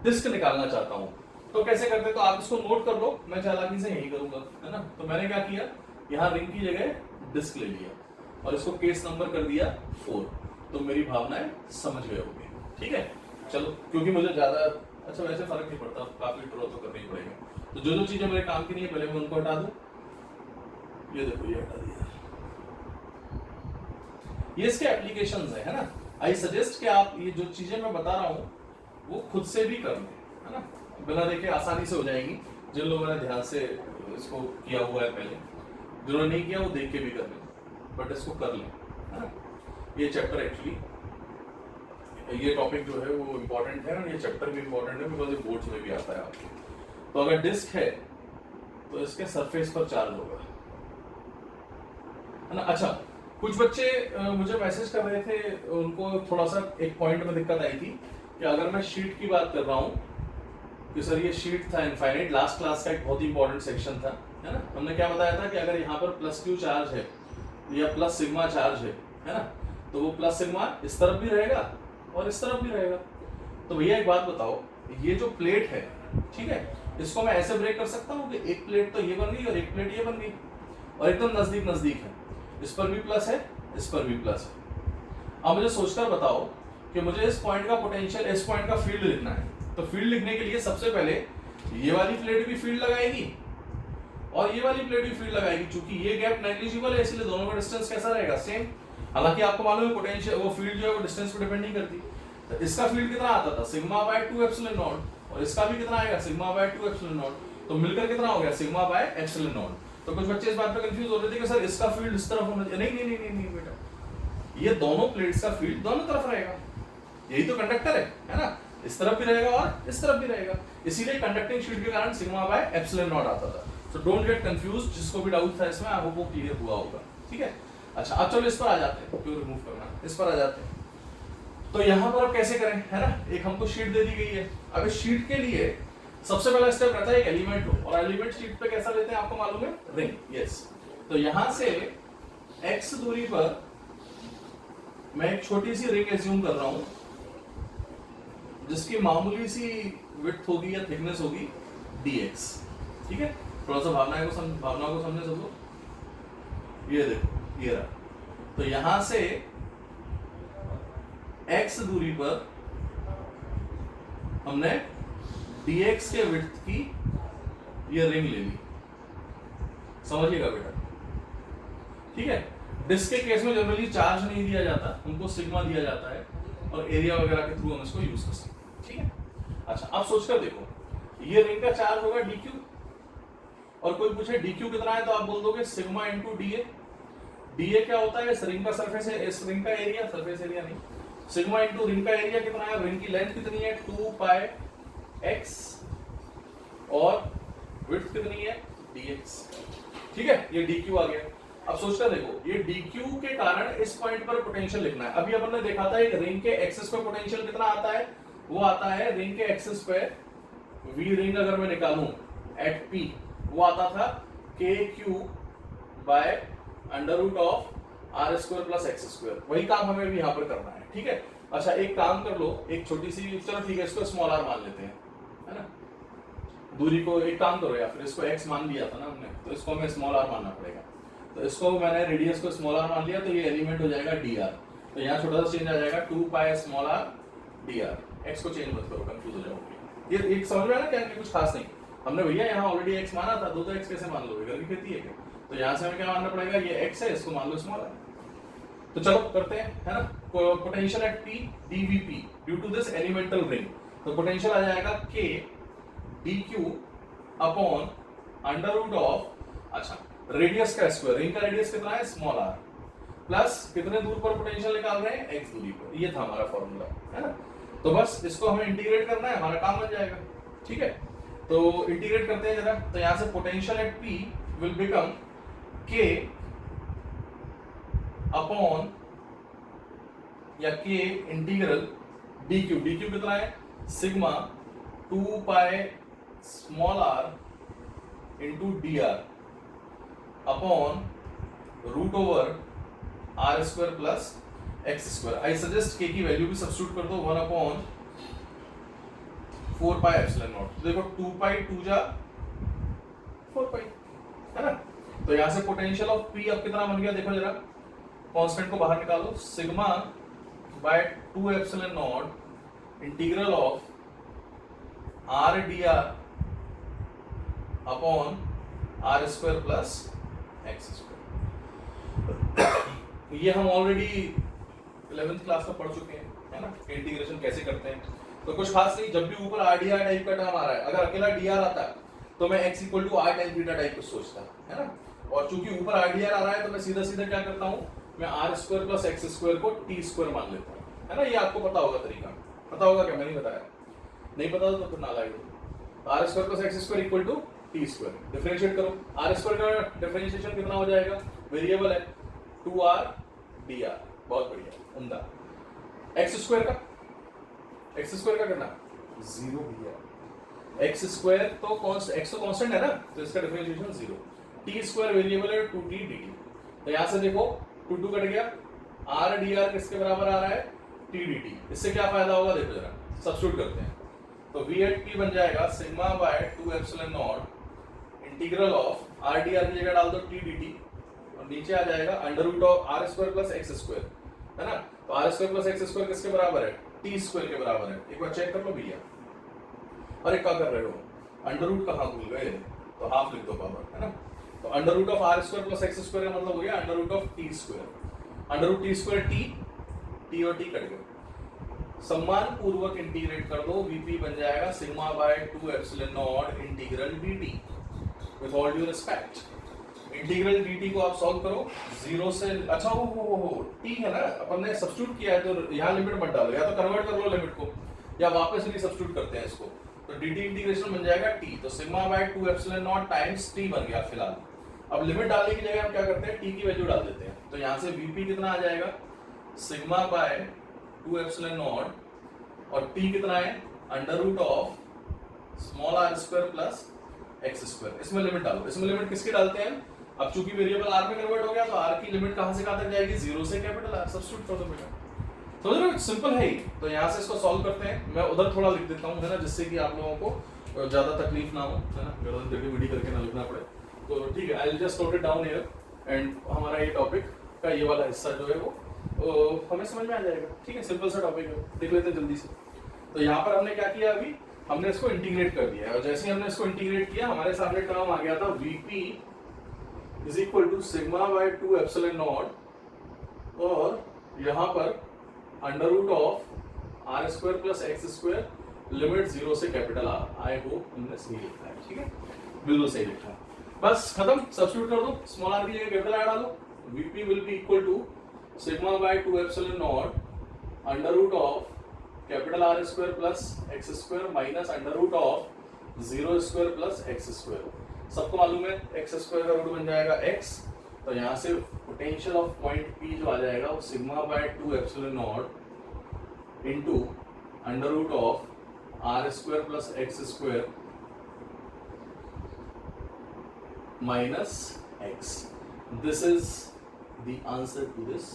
disk निकालना चाहता हूं, तो कैसे करते, तो आप इसको नोट कर लो, मैं चालाकी से यही करूंगा, है ना। तो मैंने क्या किया, यहाँ रिंग की जगह डिस्क ले लिया और इसको केस नंबर कर दिया 4। तो मेरी भावनाएं समझ गए होंगे, ठीक है। चलो, क्योंकि मुझे ज्यादा अच्छा वैसे फर्क नहीं पड़ता, काफी ड्रॉ तो करना ही पड़ेगा। तो जो जो चीजें मेरे काम की नहीं है पहले मैं उनको हटा दूं। ये देखो, ये हटा दिया। ये इसके एप्लीकेशंस है ना। आई सजेस्ट कि आप ये जो चीजें मैं बता रहा हूँ वो खुद से भी कर लें, है ना, बिना देखे आसानी से हो जाएगी। जिन लोगों ने ध्यान से इसको किया हुआ है पहले, जिन्होंने नहीं किया वो देख के भी कर लें, बट इसको कर लें, है ना। ये चैप्टर एक्चुअली, ये टॉपिक जो है वो इम्पोर्टेंट है, और ये चैप्टर भी इम्पोर्टेंट है बिकॉज ये बोर्ड्स में भी आता है आपके। तो अगर डिस्क है तो इसके सरफेस पर चार्ज होगा, है ना। अच्छा, कुछ बच्चे मुझे मैसेज कर रहे थे, उनको थोड़ा सा एक पॉइंट में दिक्कत आई थी कि अगर मैं शीट की बात कर रहा हूँ कि सर ये शीट था इनफाइनाइट, लास्ट क्लास का एक बहुत ही इंपॉर्टेंट सेक्शन था, है ना। हमने क्या बताया था कि अगर यहाँ पर +q चार्ज है या +σ चार्ज है ना, तो वो +σ इस तरफ भी रहेगा और इस तरफ भी रहेगा। तो भैया एक बात बताओ, ये जो प्लेट है, ठीक है, इसको मैं ऐसे ब्रेक कर सकता हूँ कि एक प्लेट तो ये बन गई और एक प्लेट ये बन गई और एकदम नजदीक नजदीक है, इस पर भी प्लस है, इस पर भी प्लस है। अब मुझे सोचकर बताओ कि मुझे इस पॉइंट का पोटेंशियल, इस पॉइंट का फील्ड लिखना है। तो फील्ड लिखने के लिए सबसे पहले ये वाली प्लेट भी फील्ड लगाएगी और ये वाली प्लेट भी फील्ड लगाएगी। चूंकि ये गैप नेग्लिजिबल है इसलिए दोनों का डिस्टेंस कैसा रहेगा, सेम। हालांकि आपको मालूम है पोटेंशियल, वो फील्ड जो है वो डिस्टेंस पर डिपेंड नहीं करती। तो इसका फील्ड कितना आता था, σ/2 ε0, और इसका भी कितना आएगा, σ/2 ε0। तो मिलकर कितना हो गया सिग्मा बाय एप्सिलॉन नॉट। तो कुछ बच्चे इस बात पे कंफ्यूज हो रहे थे कि सर इसका फील्ड इस तरफ होना चाहिए। नहीं नहीं नहीं नहीं बेटा, ये दोनों प्लेट्स का फील्ड दोनों तरफ रहेगा, यही तो कंडक्टर है ना, इस तरफ भी रहेगा और इस तरफ भी रहेगा, इसीलिए कंडक्टिंग शीट के कारण सिग्मा बाय एप्सिलॉन नॉट आता था। सो डोंट गेट कंफ्यूज्ड, जिसको भी डाउट था इसमें आई होप वो क्लियर हुआ होगा। ठीक है, अच्छा अब चलो इस पर आ जाते हैं, क्यों रिमूव करना, इस पर आ जाते हैं। तो यहाँ पर अब कैसे करें, है ना, एक हमको शीट दे दी गई है। अब इस शीट के लिए सबसे पहला स्टेप रहता है एक एलिमेंट लो, और एलिमेंट शीट पे कैसा लेते हैं आपको मालूम है, रिंग। यस, तो यहां से x दूरी पर मैं एक छोटी सी रिंग एज्यूम कर रहा हूं जिसकी मामूली सी विड्थ होगी या थिकनेस होगी dx। ठीक है, थोड़ा सा भावना को समझे सब लोग। ये देखो ये रहा, तो यहां से x दूरी पर हमने dx के विड्थ की ये रिंग ले ली, समझिएगा बेटा। ठीक है, डिस्क के केस में जनरली चार्ज नहीं दिया जाता, हमको सिग्मा दिया जाता है और एरिया वगैरह के थ्रू हम इसको यूज कर सकते हैं। ठीक है, अच्छा अब सोचकर देखो, ये रिंग का चार्ज होगा dq, और कोई पूछे dq कितना है तो आप बोल दोगे सिग्मा इंटू da। da क्या होता है, इस रिंग का सरफेस है, इस रिंग का एरिया, सरफेस एरिया नहीं, सिग्मा इंटू रिंग का एरिया कितना है, रिंग की लेंथ कितनी है 2 पाई x, और विड्थ कितनी है dx। ठीक है, ये dq आ गया। अब सोचकर देखो, ये dq के कारण इस पॉइंट पर पोटेंशियल लिखना है। अभी अपन ने देखा था एक रिंग के एक्सिस पे पोटेंशियल कितना आता है, वो आता है रिंग के एक्सिस पे v रिंग अगर मैं निकालूं एट p, वो आता था kq by under root of r square plus x square. वही काम हमें भी यहाँ पर करना है। ठीक है, अच्छा एक काम कर लो, एक छोटी सी, चलो ठीक है इसको स्मॉल r मान लेते हैं, है ना, दूरी को एक काम करो, या फिर इसको x मान लिया था ना हमने, तो इसको हमें स्मॉल r मानना पड़ेगा। तो इसको मैंने रेडियस को स्मॉल r मान लिया, तो ये एलिमेंट हो जाएगा dr। तो यहाँ छोटा सा चेंज आ जाएगा 2 pi small r dr। x को चेंज मत करो, कंफ्यूज हो जाओगे। ये एक समझ में आया क्या, कुछ खास नहीं, हमने भैया यहाँ ऑलरेडी x माना था, दो तो x कैसे मान लोगे, घर की खेती है क्या। तो यहाँ से हमें क्या मानना पड़ेगा, ये x है, इसको मान लो स्मॉल r। तो चलो करते हैं, है ना, potential at p dvp due to this elemental ring. तो पोटेंशियल आ जाएगा k dq upon under root of, अच्छा रेडियस का स्क्वायर, रिंग का रेडियस कितना है स्मॉल r, प्लस कितने दूर पर पोटेंशियल निकाल रहे हैं x दूरी पर। ये था हमारा फॉर्मूला, है ना। तो बस इसको हमें इंटीग्रेट करना है, हमारा काम बन जाएगा। ठीक है, तो इंटीग्रेट करते हैं जरा। तो यहां से potential at p will become k upon या k इंटीग्रल dq, dq कितना है sigma 2 pi small r into dr upon root over r square plus x square. I suggest k की वैल्यू भी सब्स्टिट्यूट कर दो, 1 अपॉन 4 पाई एप्सिलॉन नॉट। देखो 2 पाई 2 जा 4 पाई, है ना। तो यहां से पोटेंशियल ऑफ P अब कितना बन गया, देखो जरा, कांस्टेंट को बाहर निकालो, sigma by 2 epsilon naught integral of r dr upon r square plus x square. ये हम ऑलरेडी 11th क्लास में पढ़ चुके हैं, है ना, इंटीग्रेशन कैसे करते हैं। तो कुछ खास नहीं, जब भी ऊपर आर डी आर टाइप का टर्म आ रहा है, अगर अकेला डी आर आता तो मैं x equal to r time theta type कुछ सोचता, है ना। और चूंकि ऊपर आर डी आर आ रहा है तो मैं सीधा सीधा क्या करता हूँ, मैं r square plus x square को टी स्क्वायर मान लेता हूँ, है ना। ये आपको पता होगा तरीका, पता होगा क्या, मैं नहीं बताया, नहीं पता तो फिर नालायक। R square plus x square equal to t square, differentiate करो। आर स्क्वायर का डिफरेंशिएशन कितना हो जाएगा, वेरिएबल है 2r dr, बहुत बढ़िया उम्दा। एक्स स्क्वायर का कितना 0 भैया, एक्स स्क्वायर तो एक्स तो कांस्टेंट है ना, तो इसका डिफरेंशिएशन 0। टी स्क्वायर वेरिएबल है 2t dt। तो यहां से देखो 2 2 कट गया, r dr किसके बराबर आ रहा है t dt। इससे क्या फायदा होगा देखो जरा, सब्स्टिट्यूट करते हैं। तो v एट p बन जाएगा sigma by 2 epsilon naught integral of r dr की जगह डाल दो t dt, और नीचे आ जाएगा under root of r square plus x square, है ना। तो r square plus x square किसके बराबर है, t स्क्वायर के बराबर है। एक बार चेक कर लो भैया। अरे क्या कर रहे हो, अंडर रूट कहाँ भूल गए, तो हाफ लिख दो पावर, है ना। तो under root of r square plus x square का मतलब हो गया under root of t square. Under root t square t और t कट गए, सम्मान पूर्वक इंटीग्रेट कर दो, वीपी बन जाएगा sigma by 2 epsilon naught integral dt with all due respect. Integral dt को आप सॉल्व करो 0 से, अच्छा हो t है ना, अपन ने सब्स्टिट्यूट किया है तो यहाँ लिमिट मत डालो, या तो कन्वर्ट कर लो लिमिट को या वापस भी सब्स्टिट्यूट करते हैं इसको, तो dt इंटीग्रेशन बन जाएगा t, तो sigma by 2 epsilon not times t बन गया फिलहाल। अब लिमिट डालने की जगह हम क्या करते हैं, t की वैल्यू डाल देते हैं, तो यहाँ से vp कितना आ जाएगा सिग्मा बाय 2 एप्सिलॉन नॉट और t कितना है under root of small r square plus x square. इसमें लिमिट डालो, इसमें लिमिट किसकी डालते हैं, अब चूंकि वेरिएबल r में कन्वर्ट हो गया तो r की लिमिट कहां से कहां तक जाएगी, 0 से कैपिटल R, सब्स्टिट्यूट कर दो बेटा। समझ रहे हो, सिंपल है ही। तो यहाँ से इसको सॉल्व करते हैं, मैं उधर थोड़ा लिख देता हूँ है ना, जिससे कि आप लोगों को ज्यादा तकलीफ ना हो, है ना, गर्दन करके विडी करके ना लिखना पड़े। तो ठीक है, I will just note it down here and हमारा ये टॉपिक का ये वाला हिस्सा जो है वो हमें समझ में आ जाएगा। ठीक है, सिंपल सा टॉपिक है, देख लेते हैं जल्दी से। तो यहाँ पर हमने क्या किया, अभी हमने इसको इंटीग्रेट कर दिया है और जैसे ही हमने इसको इंटीग्रेट किया हमारे सामने टर्म आ गया था Vp is equal to sigma by 2 epsilon naught और यहाँ पर under root of r square plus x square limit 0 से कैपिटल R। आई होप हमने सही लिखा है, ठीक है, बिल्कुल सही लिखा है। बस खत्म, सब्स्टिट्यूट कर दो, स्मॉल r की जगह कैपिटल R डालो, Vp will be equal to sigma by 2 epsilon naught under root of capital R square plus x square minus under root of 0 square plus x square. सबको मालूम है x square का root बन जाएगा x, तो यहाँ से पोटेंशियल ऑफ पॉइंट P जो आ जाएगा वो sigma by 2 epsilon naught into under root of R square plus x square minus x। This is the answer to this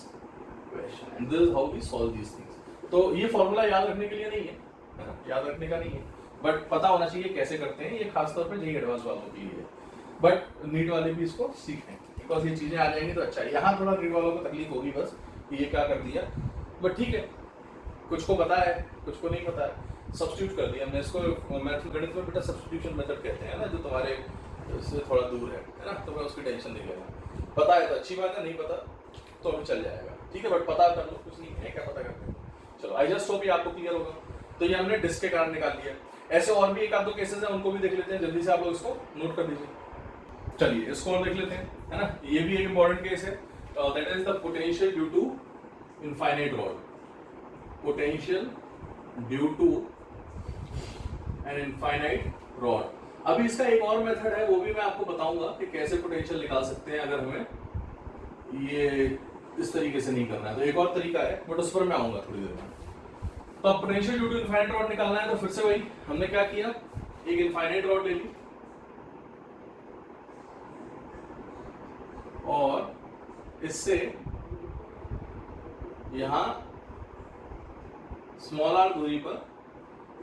question and this is how we solve these things. तो ये formula याद रखने के लिए नहीं है, याद रखने का नहीं है, बट पता होना चाहिए कैसे करते हैं, ये खास तौर पे जेईई एडवांस वालों के लिए, बट नीट वाले भी इसको सीखें बिकॉज ये चीजें आ जाएंगी तो अच्छा है। यहाँ थोड़ा नीट वालों को तकलीफ होगी बस कि ये क्या कर दिया, बट ठीक है, कुछ को पता है कुछ को नहीं पता है, सब्स्टिट्यूट कर दिया हमने इसको। गणित में बेटा सब्स्टिट्यूशन मेथड कहते हैं ना, जो तुम्हारे इससे थोड़ा दूर है ना, तो मैं उसकी टेंशन नहीं लेना। पता है तो अच्छी बात है, नहीं पता तो अभी चल जाएगा, ठीक है, बट पता कर लो, कुछ नहीं है क्या पता करते हैं। चलो आई जस्ट होप ये आपको क्लियर होगा। तो ये हमने डिस्क के कारण निकाल लिया, ऐसे और भी एक आध दो केसेस हैं उनको भी देख लेते हैं, जल्दी से आप लोग इसको नोट कर लीजिए। चलिए इसको और देख लेते हैं, है ना, ये भी एक इंपॉर्टेंट केस है, that is the potential due to infinite rod. Potential due to an infinite rod. अभी इसका एक और मेथड है, वो भी मैं आपको बताऊंगा कि कैसे पोटेंशियल निकाल सकते हैं अगर हमें ये इस तरीके से नहीं करना है। तो एक और तरीका है, बट उस पर मैं आऊंगा थोड़ी देर में। तो अब potential due to infinite rod निकालना है, तो फिर से वही हमने क्या किया, एक इनफाइनाइट रॉड ले ली और इससे यहां स्मॉल r दूरी पर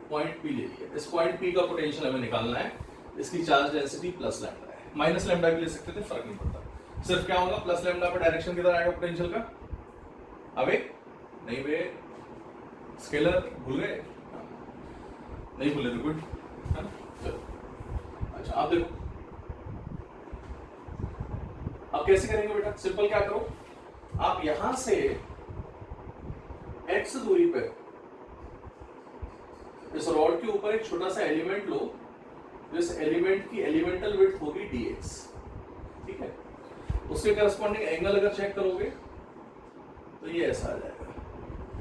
पॉइंट P ले लिया। इस पॉइंट P का पोटेंशियल हमें निकालना है, इसकी चार्ज डेंसिटी प्लस लैम्डा है, माइनस लैम्डा भी ले सकते थे, फर्क नहीं पड़ता। सिर्फ क्या होगा, प्लस लैम्डा पर डायरेक्शन किधर आएगा पोटेंशियल का, अबे नहीं बे स्केलर भूल गए, नहीं भूले तो गुड, है ना। चलो अच्छा आप देखो अब कैसे करेंगे बेटा, सिंपल क्या करो, आप यहां से x दूरी पे इस रॉड के ऊपर एक छोटा सा एलिमेंट लो, जिस एलिमेंट की एलिमेंटल विड्थ होगी dx, ठीक है, उसके करस्पॉन्डिंग एंगल अगर चेक करोगे तो ये ऐसा आ जाएगा,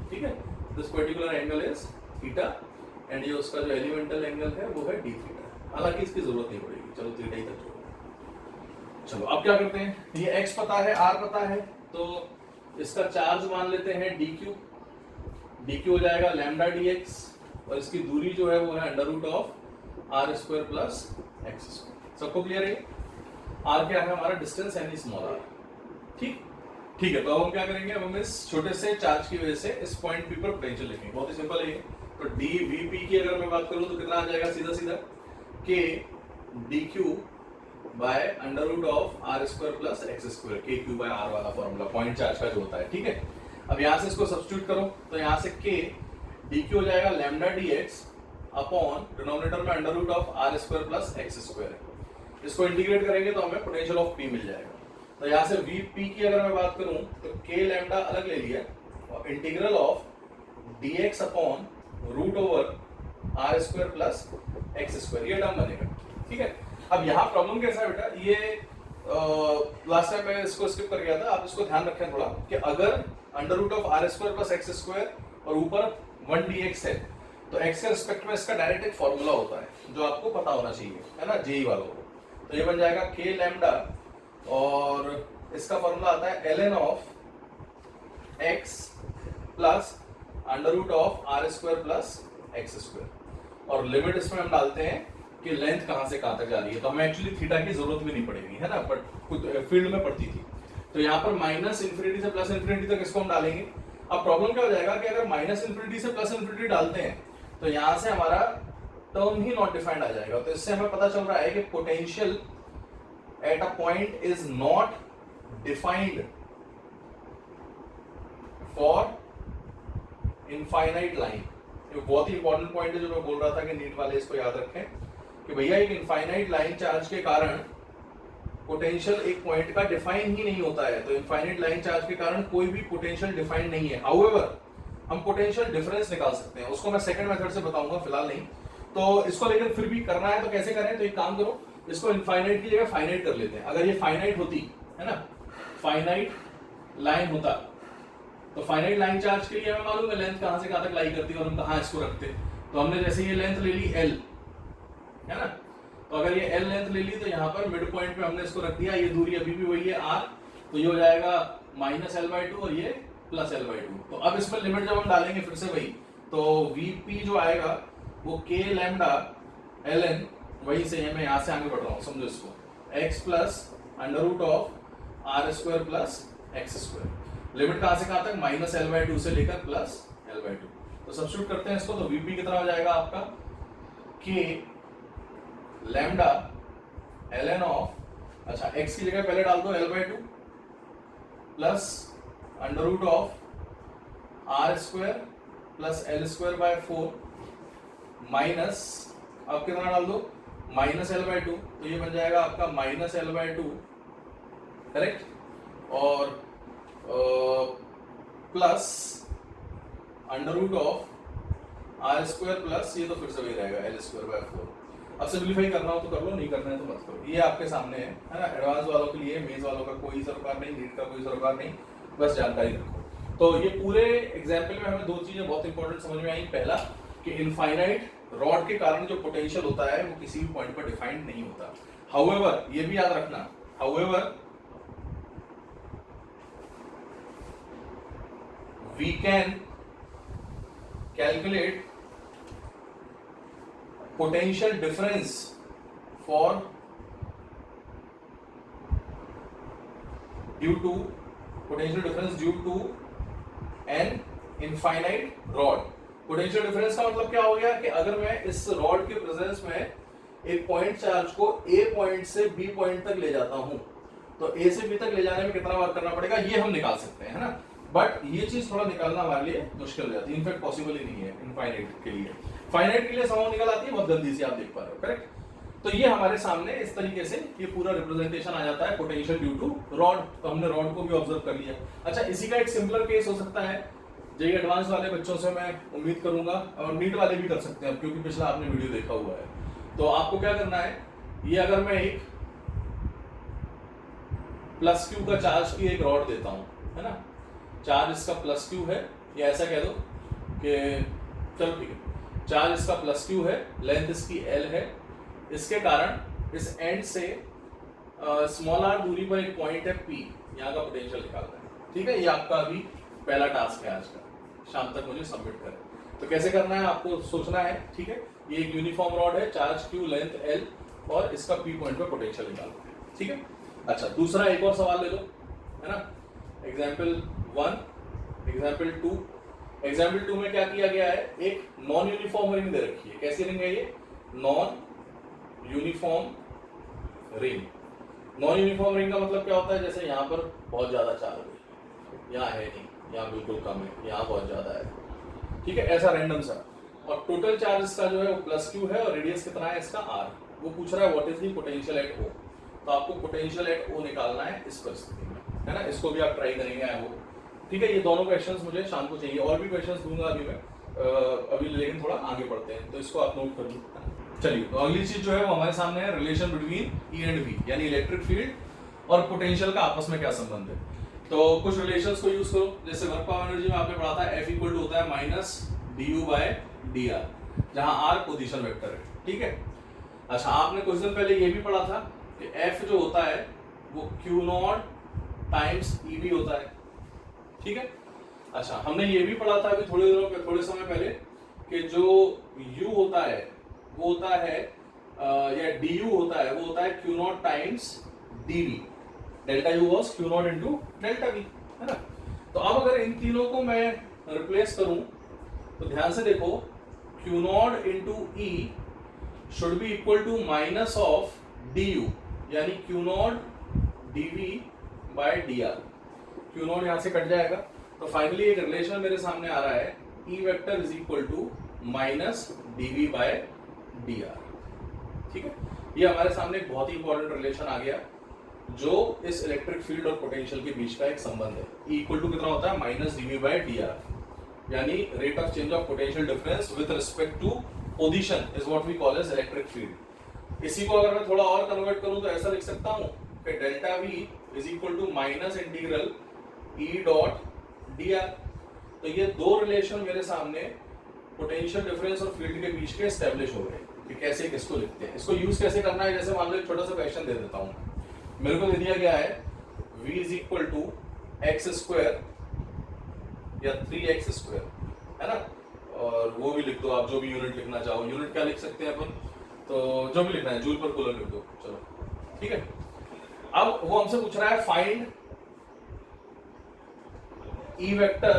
ठीक है, this particular angle is theta and ये उसका जो एलिमेंटल एंगल है वो है डी थीटा। हालांकि इसकी जरूरत नहीं पड़ेगी, चलो थीटा ही तक छोड़ो। चलो अब क्या करते हैं, ये x पता है r पता है, तो इसका चार्ज मान लेते हैं dq हो जाएगा लैम्डा dx और इसकी दूरी जो है वो है under root of r square plus x square. सबको क्लियर है, r क्या है हमारा डिस्टेंस यानी स्मॉल r, ठीक है। तो अब हम क्या करेंगे, अब हम इस छोटे से चार्ज की वजह से इस पॉइंट P पर पोटेंशियल लिखेंगे, बहुत ही सिंपल है। तो dVp की अगर मैं बात करूं तो कितना आ जाएगा, सीधा सीधा k dq by under root of r square plus x square, kq by r वाला फॉर्मूला पॉइंट चार्ज का जो होता है, ठीक है। अब यहाँ से इसको सब्स्टिट्यूट करो तो यहाँ से k dq हो जाएगा लैम्डा dx अपॉन डिनोमिनेटर में under root of r square plus x square. इसको इंटीग्रेट करेंगे तो हमें पोटेंशियल ऑफ P मिल जाएगा। तो यहाँ से Vp की अगर मैं बात करूं तो k लैम्डा अलग ले लिया और integral of dx upon root over r square plus x square, ये टर्म बनेगा। ठीक है, अब यहाँ प्रॉब्लम कैसा है बेटा, ये लास्ट टाइम मैं इसको स्किप कर गया था, आप इसको ध्यान रखें थोड़ा कि अगर under root of r square plus x square और ऊपर 1 dx है तो x के रिस्पेक्ट में इसका डायरेक्ट एक फॉर्मूला होता है जो आपको पता होना चाहिए, है ना, जेई वालों को। तो ये बन जाएगा k लैम्डा और इसका फॉर्मूला आता है ln of x plus under root of r square plus x square, और लिमिट इसमें हम डालते हैं कि लेंथ कहां से कहां तक जा रही है। तो हमें एक्चुअली थीटा की जरूरत भी नहीं पड़ेगी, है ना, बट कुछ फील्ड में पड़ती थी। तो यहाँ पर माइनस इन्फिनिटी से प्लस इन्फिनिटी तक इसको हम डालेंगे। अब प्रॉब्लम क्या हो जाएगा कि अगर माइनस इन्फिनिटी से प्लस इन्फिनिटी डालते हैं तो यहाँ से हमारा टर्म ही नॉट डिफाइंड आ जाएगा। तो इससे हमें पता चल रहा है कि potential at a point is not defined for infinite line. ये बहुत ही इंपॉर्टेंट पॉइंट है जो मैं बोल रहा था कि नीट वाले इसको याद रखें कि भैया एक इनफाइनाइट लाइन चार्ज के कारण पोटेंशियल एक पॉइंट का डिफाइन ही नहीं होता है। तो इनफाइनाइट लाइन चार्ज के कारण कोई भी पोटेंशियल डिफाइन नहीं है। हाउएवर हम पोटेंशियल डिफरेंस निकाल सकते हैं, उसको मैं सेकंड मेथड से बताऊंगा, फिलहाल नहीं। तो इसको लेकर फिर भी करना है तो कैसे करें, तो एक काम करो, इसको इनफाइनाइट की जगह फाइनाइट कर लेते हैं। अगर ये फाइनाइट होती है ना, फाइनाइट लाइन होता तो फाइनाइट लाइन चार्ज के लिए हमें मालूम है लेंथ कहां से कहां तक लाई करती है और हम कहां इसको रखते। तो हमने जैसे ये लेंथ ले ली l, है ना, तो अगर ये l लेंथ ले ली तो यहाँ पर मिड पॉइंट पे हमने इसको रख दिया। ये दूरी अभी भी वही है r, तो ये हो जाएगा -l/2 और ये +l/2। तो अब इसमें लिमिट जब हम डालेंगे फिर से वही, तो vp जो आएगा वो k लैम्डा ln, वही से है, मैं यहाँ से आगे बढ़ रहा हूँ, समझो इसको, x plus under root of r square plus x square. Limit कहां से कहां तक, -l/2 से लेकर +l/2। तो सब्स्टिट्यूट करते हैं इसको, तो vp कितना हो जाएगा आपका k लैम्डा ln ऑफ, अच्छा x की जगह पहले डाल दो l/2 plus under root of r square plus l²/4 minus, अब कितना डाल दो -l/2, तो ये बन जाएगा आपका -l/2, करेक्ट, और plus under root of r square plus ये तो फिर से वही रहेगा l²/4। अब सिंप्लीफाई करना हो तो कर लो, नहीं करना है तो मत करो। ये आपके सामने है ना, एडवांस वालों के लिए, मेंस वालों का कोई सरोकार नहीं, नीट का कोई सरोकार नहीं, बस जानकारी रखो। तो ये पूरे एग्जाम्पल में हमें दो चीजें बहुत इंपॉर्टेंट समझ में आई। पहला कि इनफाइनाइट रॉड के कारण जो पोटेंशियल होता है वो किसी भी पॉइंट पर डिफाइंड नहीं होता। हाउएवर, ये भी याद रखना, however we can calculate potential difference for potential difference due to an infinite rod। Potential difference का मतलब क्या हो गया कि अगर मैं इस रॉड के प्रेजेंस में एक पॉइंट चार्ज को ए पॉइंट से बी पॉइंट तक ले जाता हूं तो ए से बी तक ले जाने में कितना वर्क करना पड़ेगा ये हम निकाल सकते हैं, है ना। बट ये चीज थोड़ा निकालना हमारे लिए मुश्किल हो जाती है, इनफैक्ट पॉसिबल ही नहीं है इनफाइनाइट के लिए। फाइनाइट के लिए समझ निकल आती है बहुत जल्दी से, आप देख पा रहे हो, करेक्ट। तो ये हमारे सामने इस तरीके से ये पूरा रिप्रेजेंटेशन आ जाता है पोटेंशियल ड्यू टू रॉड। तो हमने रॉड को भी ऑब्जर्व कर लिया। अच्छा, इसी का एक सिंपलर केस हो सकता है, जेई एडवांस वाले बच्चों से मैं उम्मीद करूंगा, और नीट वाले भी कर सकते हैं क्योंकि पिछला आपने वीडियो देखा हुआ है। तो आपको क्या करना है, ये अगर मैं एक प्लस क्यू का चार्ज की एक रॉड देता हूं, है ना, चार्ज इसका प्लस क्यू है, या ऐसा कह दो कि चलो ठीक है, चार्ज इसका प्लस क्यू है, लेंथ इसकी एल है, इसके कारण इस एंड से स्मॉल आर दूरी पर एक पॉइंट है पी, यहाँ का पोटेंशियल निकालना है। ठीक है, ये आपका अभी पहला टास्क है आज का, शाम तक मुझे सबमिट करें। तो कैसे करना है आपको सोचना है, ठीक है। ये एक यूनिफॉर्म रॉड है, चार्ज क्यू, लेंथ एल, और इसका पी पॉइंट पर पोटेंशियल निकालना है, ठीक है। अच्छा, दूसरा एक और सवाल ले लो, है ना, एग्जाम्पल 1, एग्जाम्पल 2। एग्जाम्पल 2 में क्या किया गया है, एक नॉन यूनिफॉर्म रिंग दे रखी है। कैसी रिंग है ये, non uniform ring. Non uniform ring का मतलब क्या होता है, जैसे यहाँ पर बहुत ज्यादा चार्ज है, यहाँ है नहीं, यहाँ बिल्कुल कम है, यहाँ बहुत ज्यादा है, ठीक है, ऐसा रैंडम सा। और टोटल चार्ज इसका जो है वो प्लस क्यू है, और रेडियस कितना है इसका आर। वो पूछ रहा है what is the potential at O. तो आपको पोटेंशियल एट ओ निकालना है इस परिस्थिति में, है ना। इसको भी आप ट्राई करेंगे, आई होप ठीक है, ये दोनों क्वेश्चंस मुझे शाम को चाहिए, और भी क्वेश्चंस दूंगा अभी मैं अभी, लेकिन थोड़ा आगे बढ़ते हैं, तो इसको आप नोट कर लो। चलिए, तो अगली चीज जो है वो हमारे सामने है relation between E and V, यानी इलेक्ट्रिक फील्ड और पोटेंशियल का आपस में क्या संबंध है। तो कुछ रिलेशंस को यूज करो, जैसे वर्क पावर एनर्जी में आपने पढ़ा था F इक्वल टू होता है माइनस du बाय dr, जहां r पोजीशन वेक्टर है, ठीक है। अच्छा, आपने कुछ दिन पहले ये भी पढ़ा था कि F जो होता है वो Q नॉट टाइम्स EB होता है, ठीक है। अच्छा, हमने ये भी पढ़ा था अभी थोड़े समय पहले कि जो U होता है वो होता है या du होता है वो होता है Q not times dV, delta U was Q not into delta V, है ना। तो अब अगर इन तीनों को मैं रिप्लेस करूं तो ध्यान से देखो, Q not into E should be equal to minus of du, यानी Q not dV by dr। Q not यहां से कट जाएगा, तो फाइनली एक रिलेशन मेरे सामने आ रहा है, E vector is equal to minus dV by dr, ठीक है। ये हमारे सामने एक बहुत ही इंपॉर्टेंट रिलेशन आ गया जो इस इलेक्ट्रिक फील्ड और पोटेंशियल के बीच का एक संबंध है। E इक्वल टू कितना होता है माइनस dV बाय dr, यानी rate of change of potential difference with respect to position is what we call as electric field. इसी को अगर मैं थोड़ा और कन्वर्ट करूं तो ऐसा लिख सकता हूं कि delta V is equal to minus integral E dot dr। तो ये दो रिलेशन मेरे सामने पोटेंशियल डिफरेंस और फील्ड के बीच के एस्टेब्लिश हो गए कि कैसे किसको लिखते हैं। इसको यूज कैसे करना है, जैसे मान लो एक छोटा सा क्वेश्चन दे देता हूं, मेरे को दे दिया गया है v is equal to x square या 3x स्क्वायर, है ना, और वो भी लिख दो आप जो भी यूनिट लिखना चाहो। यूनिट क्या लिख सकते हैं अपन, तो जो भी लिखना है जूल पर कूलर लिख दो, चलो ठीक है। अब वो हमसे पूछ रहा है find E vector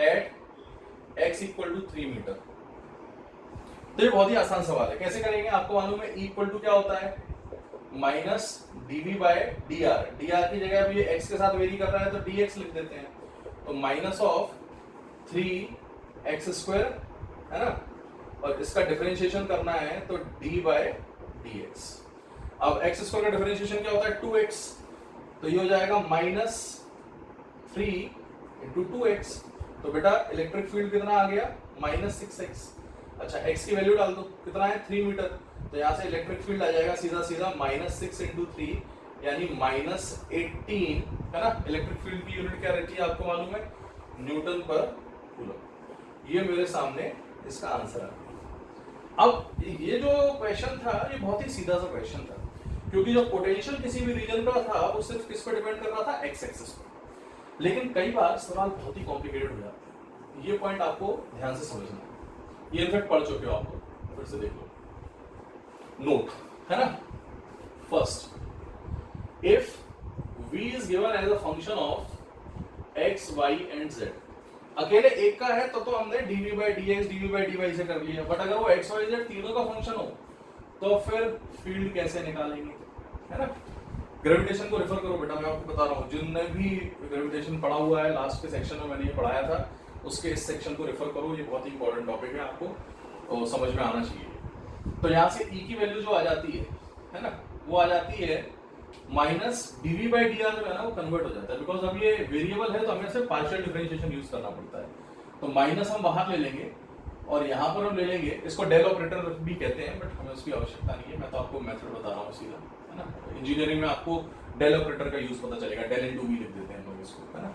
at x equal to 3 metre. तो ये बहुत ही आसान सवाल है, कैसे करेंगे, आपको मालूम है E इक्वल टू क्या होता है minus dV by dr, dr की जगह अब ये x के साथ वेरी कर रहा है तो dx लिख देते हैं, तो माइनस ऑफ 3x स्क्वायर, है ना, और इसका डिफरेंशिएशन करना है तो d बाय dx। अब x स्क्वायर का डिफरेंशिएशन क्या होता है 2x, तो ये हो जाएगा माइनस 3 इंटू 2x, तो बेटा इलेक्ट्रिक फील्ड कितना आ गया माइनस 6x। अच्छा, x की वैल्यू डाल दो, कितना है 3 मीटर, तो यहाँ से इलेक्ट्रिक फील्ड आ जाएगा सीधा सीधा माइनस 6 इंटू 3 यानी माइनस 18, है ना। इलेक्ट्रिक फील्ड की यूनिट क्या रहती है आपको मालूम है, न्यूटन पर कूलम। ये मेरे सामने इसका आंसर है। अब ये जो क्वेश्चन था ये बहुत ही सीधा सा क्वेश्चन था, क्योंकि जो पोटेंशियल किसी भी रीजन का था वो सिर्फ किस पर डिपेंड कर रहा था, एक्स एक्सिस पर। लेकिन कई बार सवाल बहुत ही कॉम्प्लिकेटेड हो जाता है, ये पॉइंट आपको ध्यान से समझना है। ये इनफैक्ट पढ़ चुके हो आप लोग, फिर से देख लो नोट, है ना। First, if v is given as a function of x, y and z, अकेले एक का है तो हमने dv by dx dv by dy से कर लिया, बट अगर वो x, y, z तीनों का फंक्शन हो तो फिर फील्ड कैसे निकालेंगे, है ना। ग्रेविटेशन को रेफर करो बेटा, मैं आपको बता रहा हूँ, जिनने भी ग्रेविटेशन पढ़ा हुआ है लास्ट के सेक्शन में मैंने ये पढ़ाया था, उसके इस सेक्शन को रेफर करो, ये बहुत ही इंपॉर्टेंट टॉपिक है, आपको तो समझ में आना चाहिए। तो यहाँ से E की वैल्यू जो आ जाती है ना, वो आ जाती है माइनस dV बाई dr जो है ना वो कन्वर्ट हो जाता है, बिकॉज अब ये वेरिएबल है तो हमें सिर्फ पार्शियल डिफरेंशिएशन यूज करना पड़ता है। तो माइनस हम बाहर ले लेंगे और यहाँ पर हम ले लेंगे, इसको डेल ऑपरेटर भी कहते हैं, बट हमें उसकी आवश्यकता नहीं है, मैं तो आपको मेथड बता रहा हूँ सीधा, है ना। इंजीनियरिंग में आपको डेल ऑपरेटर का यूज पता चलेगा, डेल इंटू वी लिख देते हैं लोग इसको, है ना,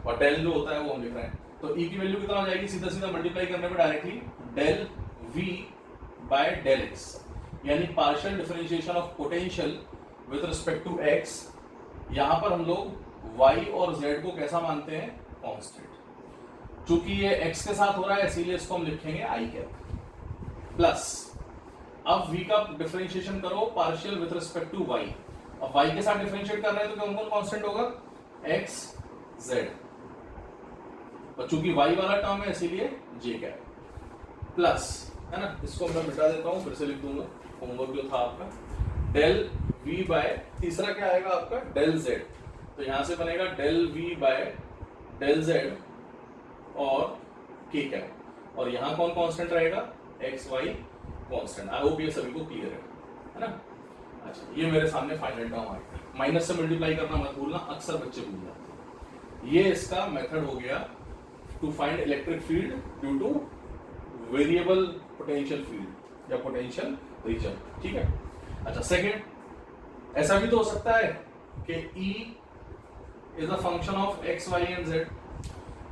और डेल जो होता है वो हम लिख रहे हैं। तो E की वैल्यू कितना हो जाएगी, सीधा सीधा मल्टीप्लाई करने पर directly del V by del x, यानी partial differentiation of potential with respect to x। यहां पर हम लोग y और z को कैसा मानते हैं, कांस्टेंट। चूंकि ये x के साथ हो रहा है इसीलिए इसको हम लिखेंगे i कैप प्लस, अब v का डिफरेंशिएशन करो partial with respect to y, अब y के साथ डिफरेंशिएट कर रहे हैं तो कौन कौन कांस्टेंट होगा, x z, और चूंकि y वाला टर्म है इसीलिए j कैप प्लस, है ना। इसको मैं मिटा देता हूँ, फिर से लिख दूंगा, होमवर्क जो था आपका, डेल v बाय, तीसरा क्या आएगा आपका डेल z, तो यहां से बनेगा del v by del z और k कैप, और यहाँ कौन कांस्टेंट रहेगा, x y constant. I hope ये सभी को क्लियर है ना। अच्छा, ये मेरे सामने फाइनल टर्म आएगा, माइनस से मल्टीप्लाई करना मत भूलना, अक्सर बच्चे भूल जाते हैं। ये इसका मेथड हो गया to find electric field due to variable potential field या पोटेंशियल रीजन, ठीक है। अच्छा, सेकंड, ऐसा भी तो हो सकता है कि E is a function of x, y and z।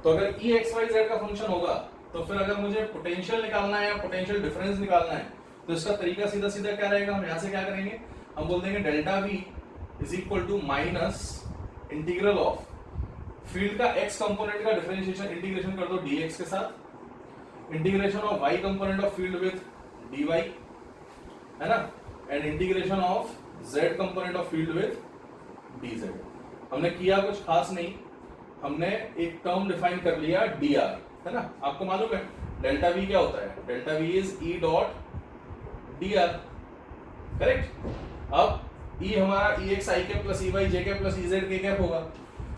तो अगर E x, y, z का फंक्शन होगा तो फिर अगर मुझे पोटेंशियल निकालना है या पोटेंशियल डिफरेंस निकालना है तो इसका तरीका सीधा सीधा क्या रहेगा, हम यहाँ से क्या करेंगे, हम बोल देंगे delta V is equal to minus integral of field का x कंपोनेंट का डिफरेंशिएशन इंटीग्रेशन कर दो dx के साथ, integration of y component of field with dy, है ना, and integration of z component of field with dz। हमने किया कुछ खास नहीं, हमने एक टर्म डिफाइन कर लिया dr, है ना। आपको मालूम है डेल्टा v क्या होता है, delta v is e dot dr, correct. अब e हमारा ex i cap plus ey j cap plus ez k cap होगा,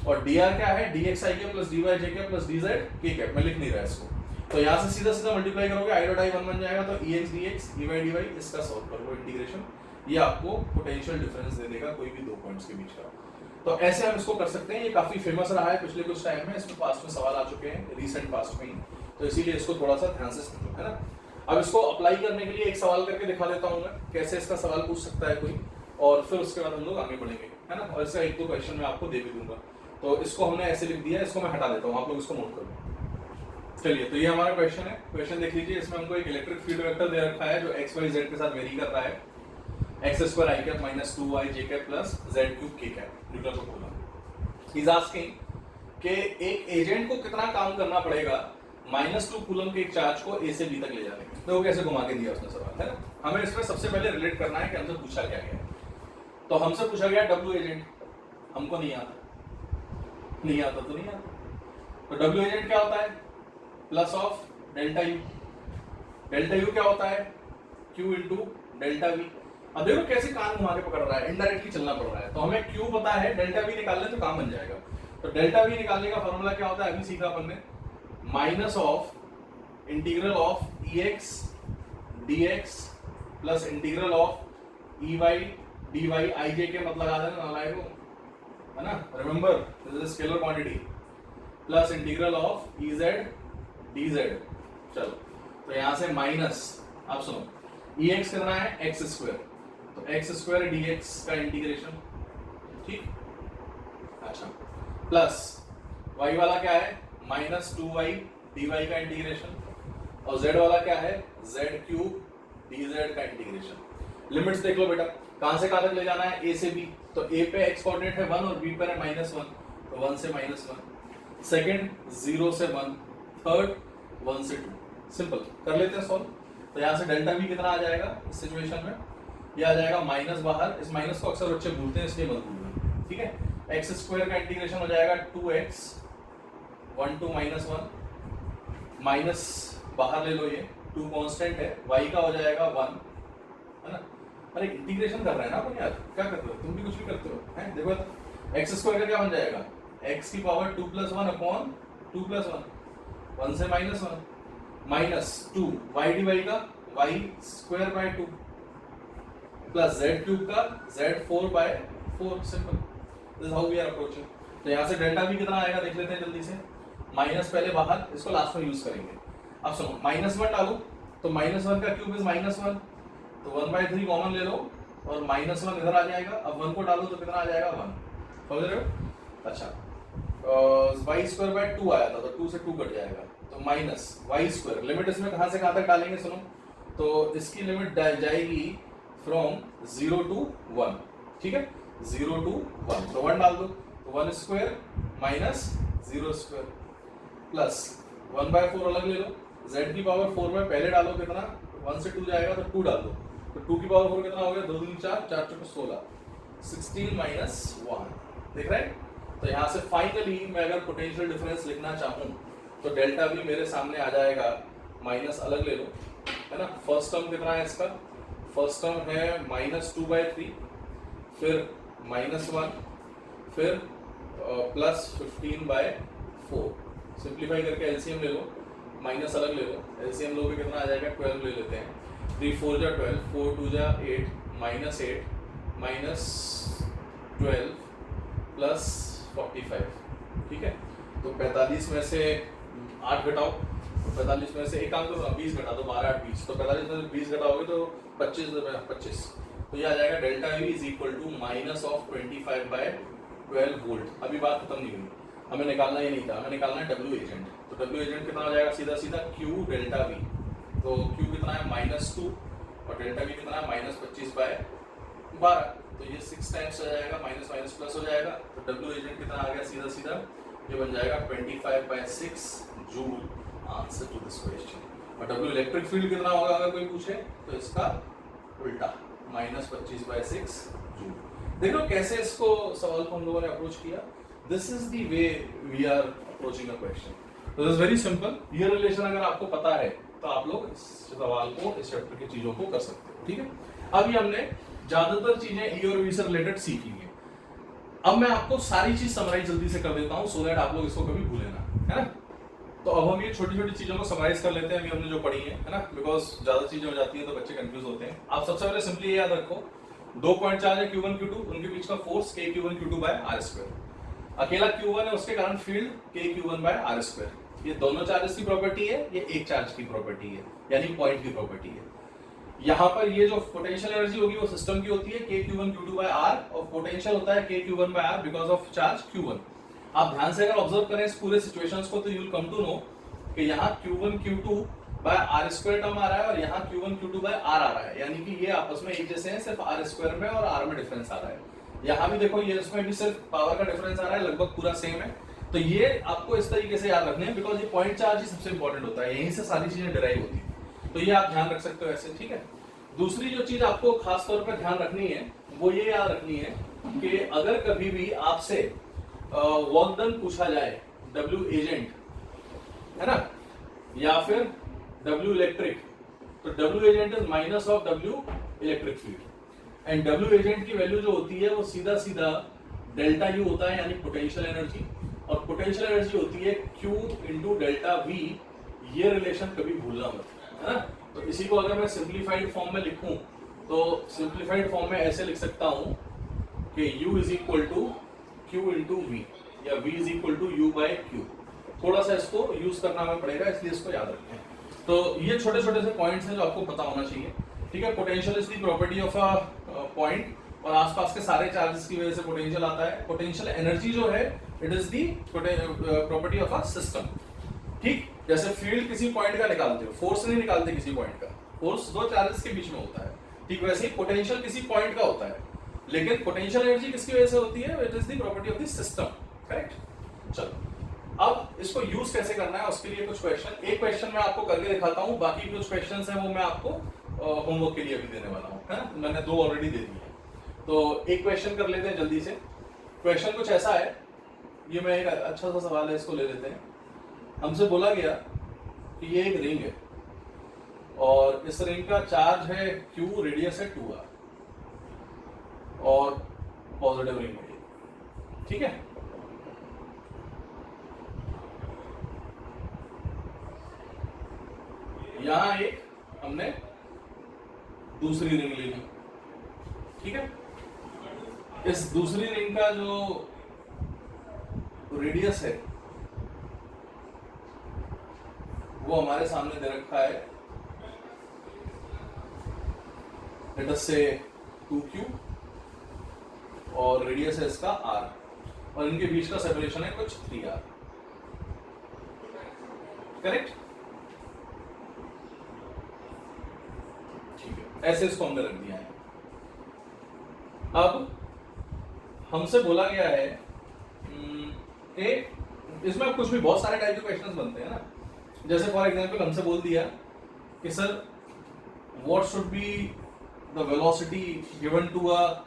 और dr क्या है, dx i cap plus dy j cap plus dz k cap. मैं लिख नहीं रहा इसको, तो यहाँ से सीधा सीधा मल्टीप्लाई करोगे i डॉट i 1 बन जाएगा, तो ex dx ey dy इसका सॉल्व करोगे इंटीग्रेशन, ये आपको पोटेंशियल डिफरेंस दे देगा कोई भी दो पॉइंट्स के बीच का। तो ऐसे हम इसको कर सकते हैं, ये काफी फेमस रहा है पिछले कुछ टाइम में, इसमें पास्ट में सवाल आ चुके हैं रिसेंट पास्ट में ही, तो इसीलिए इसको थोड़ा सा ध्यान से समझो, है ना। अब इसको अप्लाई करने के लिए एक सवाल करके दिखा देता हूँ मैं, कैसे इसका सवाल पूछ सकता है कोई, और फिर उसके बाद हम लोग आगे बढ़ेंगे, है ना। और इसका एक दो क्वेश्चन मैं आपको दे भी दूंगा। तो इसको हमने ऐसे लिख दिया, इसको मैं हटा देता हूँ, आप लोग इसको नोट करो। चलिए, तो ये हमारा क्वेश्चन है, क्वेश्चन देख लीजिए। इसमें हमको एक इलेक्ट्रिक फील्ड वेक्टर दे रखा है जो एक्स वाई जेड के साथ वेरी कर रहा है, x square i cap minus 2y j cap plus z cube k cap newton को बोला। ही इज आस्किंग कि एक एजेंट को कितना काम करना पड़ेगा -2 कूलम के एक चार्ज को a से b तक ले जाने में। तो वो कैसे घुमा के दिया उसने सवाल, है ना। हमें इसमें सबसे पहले रिलेट करना है कि हमसे पूछा क्या गया। तो हमसे पूछा गया W एजेंट, हमको नहीं आता तो नहीं आता। तो W एजेंट क्या होता है, plus of delta U। Delta U क्या होता है, Q इंटू डेल्टा V। अब देखो कैसे कान घुमा के पकड़ रहा है, इनडायरेक्टली चलना पड़ रहा है। तो हमें Q पता है, डेल्टा V निकाल लें तो काम बन जाएगा। तो डेल्टा V निकालने का फॉर्मूला क्या होता है, अभी सीखा अपन ने, minus of integral of Ex dx plus integral of Ey dy ij के मतलब लगा देना नालायक को, है ना। Remember this is scalar quantity, plus integral of Ez dz। चलो, तो यहां से माइनस, आप सुनो, Ex करना है एक्स स्क्वायर, तो एक्स स्क्वायर dx का इंटीग्रेशन, ठीक। अच्छा, प्लस y वाला क्या है, माइनस 2y dy का इंटीग्रेशन, और z वाला क्या है, z क्यूब dz का इंटीग्रेशन। लिमिट्स देख लो बेटा, कहां से कहां तक ले जाना है, a से b। तो a पे x कोऑर्डिनेट है 1 और b पर है -1, तो 1 से -1। सेकंड 0 से 1, थर्ड 1 से 2। सिंपल कर लेते हैं सॉल्व। तो यहाँ से डेल्टा v कितना आ जाएगा इस सिचुएशन में, ये आ जाएगा माइनस बाहर, इस माइनस को अक्सर बच्चे भूलते हैं इसलिए मत भूलना, ठीक है। एक्स स्क्वायर का इंटीग्रेशन हो जाएगा 2x 1 to -1, माइनस बाहर ले लो, ये 2 कांस्टेंट है, y का हो जाएगा 1, है ना। अरे इंटीग्रेशन कर रहे हैं ना अपन यार, क्या करते हो तुम भी, कुछ भी करते हो, हैं। देखो एक्स स्क्वायर का क्या बन जाएगा, x की पावर 2 + 1 अपॉन 2 + 1, 1 से -1, माइनस 2 y dy का y square by 2 plus z cube का z 4/4। Simple, this is how we are approaching. तो यहाँ से डेल्टा v कितना आएगा देख लेते हैं जल्दी से, माइनस पहले बाहर, इसको लास्ट में यूज करेंगे। अब सुनो, -1 डालो, तो -1 का क्यूब इज -1, तो 1/3 कॉमन ले लो और -1 इधर आ जाएगा। अब 1 को डालो तो कितना आ जाएगा, 1, समझ रहे हो। अच्छा, y स्क्वायर बाय 2 आया था, तो 2 से 2 कट जाएगा, तो माइनस वाई स्क्वायर। लिमिट इसमें कहां से कहां तक डालेंगे, सुनो, तो इसकी लिमिट जाएगी फ्रॉम 0 to 1, ठीक है, 0 to 1, तो 1 डाल दो, तो 1 स्क्वायर माइनस 0 स्क्वायर प्लस 1/4 अलग ले लो, z की पावर 4 में पहले डालो कितना, 1 से 2 जाएगा तो 2 डाल दो, तो 2 की पावर 4 कितना हो गया, 2 दूनी 4, 4 चौके 16, 16 - 1, देख रहे हैं। तो यहाँ से फाइनली मैं अगर पोटेंशियल डिफरेंस लिखना चाहूँ तो डेल्टा भी मेरे सामने आ जाएगा, माइनस अलग ले लो, है ना। फर्स्ट टर्म कितना है इसका, फर्स्ट टर्म है -2/3, फिर -1, फिर प्लस 15/4। सिंप्लीफाई करके एलसीएम ले लो, माइनस अलग ले लो, एलसीएम लोगे कितना आ जाएगा, 12 ले लेते हैं, 3 4 जा 12, 4 2 जा 8, -8 -12 प्लस 45, ठीक है। तो 45 में से 8 घटाओ, तो 45 में से एक काम करो 20 घटा दो, 12 8 20, तो 45 में से 20 घटाओगे तो 25, तो ये आ जाएगा delta V is equal to minus of 25/12 volt. अभी बात खत्म नहीं हुई, हमें निकालना ही नहीं था, हमें निकालना है डब्ल्यू एजेंट। तो डब्ल्यू एजेंट कितना हो जाएगा, सीधा सीधा क्यू डेल्टा वी, तो क्यू कितना है -2 और डेल्टा वी कितना है -25/12, तो ये 6 टाइम्स हो जाएगा, माइनस माइनस प्लस हो जाएगा, तो डब्ल्यू एजेंट कितना आ गया, सीधा सीधा ये बन जाएगा 25/6 joule. Answer to this question. और डब्ल्यू इलेक्ट्रिक फील्ड कितना होगा अगर कोई पूछे तो इसका उल्टा -25/6 जूल। देखो कैसे इसको सवाल को हम लोगों ने अप्रोच किया। This is the way we are approaching a question. तो दिस वेरी सिंपल। ये रिलेशन अगर आपको पता है तो आप लोग इस सवाल को, इस चैप्टर की चीजों को कर सकते हो, ठीक है। अभी हमने ज्यादातर चीजें ई और वी से रिलेटेड सीख ली है। अब मैं आपको सारी चीज समराइज जल्दी से कर देता हूं सो दैट आप लोग इसको कभी भूले ना, है ना। तो अब हम ये छोटी छोटी चीजों को समराइज कर लेते हैं अभी हमने जो पढ़ी है ना, बिकॉज ज्यादा चीजें हो जाती है तो बच्चे कंफ्यूज होते हैं। आप सबसे पहले सिंपली याद रखो, 2 पॉइंट चार्ज है Q1 Q2, उनके बीच का फोर्स KQ1 Q2/r²। अकेला Q1 है, उसके कारण फील्ड KQ1/r²। ये दोनों चार्जेस की प्रॉपर्टी है, ये एक चार्ज की प्रॉपर्टी है, यानी पॉइंट की प्रॉपर्टी है। यहाँ पर ये जो पोटेंशियल एनर्जी होगी वो सिस्टम की होती है KQ1 Q2/r, और पोटेंशियल होता है KQ1/r because of charge Q1। आप ध्यान से अगर ऑब्जर्व करें इस पूरे सिचुएशंस को तो you will come to know कि यहाँ Q1 Q2/r² टर्म आ रहा है और यहाँ Q1 Q2/r आ रहा है, यानी कि ये आपस में एक जैसे हैं, सिर्फ r² में और r में डिफरेंस आ रहा है। यहाँ भी देखो ये इसमें भी सिर्फ पावर का डिफरेंस आ रहा है, लगभग पूरा सेम है। तो ये आपको इस तरीके से याद रखने हैं बिकॉज ये पॉइंट चार्ज ही सबसे इंपॉर्टेंट होता है, यहीं से सारी चीजें डिराइव होती है। तो ये आप ध्यान रख सकते हो ऐसे, ठीक है। दूसरी जो चीज आपको खास तौर पर ध्यान रखनी है वो ये याद रखनी है कि अगर कभी भी आपसे वर्क डन पूछा जाए, डब्ल्यू एजेंट है ना, या फिर डब्ल्यू इलेक्ट्रिक, तो W agent is minus of W electric field. And W agent की वैल्यू जो होती है वो सीधा सीधा डेल्टा यू होता है, यानी पोटेंशियल एनर्जी, और पोटेंशियल एनर्जी होती है Q इंटू डेल्टा वी। ये रिलेशन कभी भूलना मत, है ना। तो इसी को अगर मैं सिंप्लीफाइड फॉर्म में लिखूं तो सिंप्लीफाइड फॉर्म में ऐसे लिख सकता हूं कि U is equal to Q into V, या V is equal to U/Q। थोड़ा सा इसको यूज करना हमें पड़ेगा, इसलिए इसको याद रखें। तो ये छोटे छोटे से पॉइंट्स हैं जो आपको पता होना चाहिए, ठीक है। Potential is the property of a point, और आसपास के सारे चार्जेस की वजह से पोटेंशियल आता है। पोटेंशियल एनर्जी जो है it is the property of a system, ठीक। जैसे फील्ड किसी पॉइंट का निकालते हो, फोर्स नहीं निकालते किसी पॉइंट का, फोर्स दो चार्जेस के बीच में होता है, ठीक। वैसे ही पोटेंशियल किसी पॉइंट का होता है, लेकिन पोटेंशियल एनर्जी किसकी वजह से होती है, it is the property of the system, correct. चलो अब इसको यूज कैसे करना है उसके लिए कुछ क्वेश्चन, एक क्वेश्चन मैं आपको करके दिखाता हूँ, बाकी कुछ क्वेश्चंस हैं वो मैं आपको होमवर्क के लिए भी देने वाला हूँ, है ना। मैंने 2 ऑलरेडी दे दिए हैं, तो एक क्वेश्चन कर लेते हैं जल्दी से। क्वेश्चन कुछ ऐसा है, ये मैं एक अच्छा सा सवाल है, इसको ले लेते हैं। हमसे बोला गया कि ये एक रिंग है और इस रिंग का चार्ज है Q, रेडियस है 2r, और पॉजिटिव रिंग है, ठीक है। यहां एक हमने दूसरी रिंग ले ली, ठीक है। इस दूसरी रिंग का जो रेडियस है वो हमारे सामने दे रखा है, लेट अस से 2Q, और रेडियस है इसका R, और इनके बीच का सेपरेशन है कुछ 3r, करेक्ट। ठीक है, ऐसे इसको हमने रख दिया है। अब हमसे बोला गया है कि इसमें कुछ भी बहुत सारे टाइप के क्वेश्चंस बनते हैं ना। जैसे फॉर एग्जांपल हमसे बोल दिया कि sir what should be the velocity given to a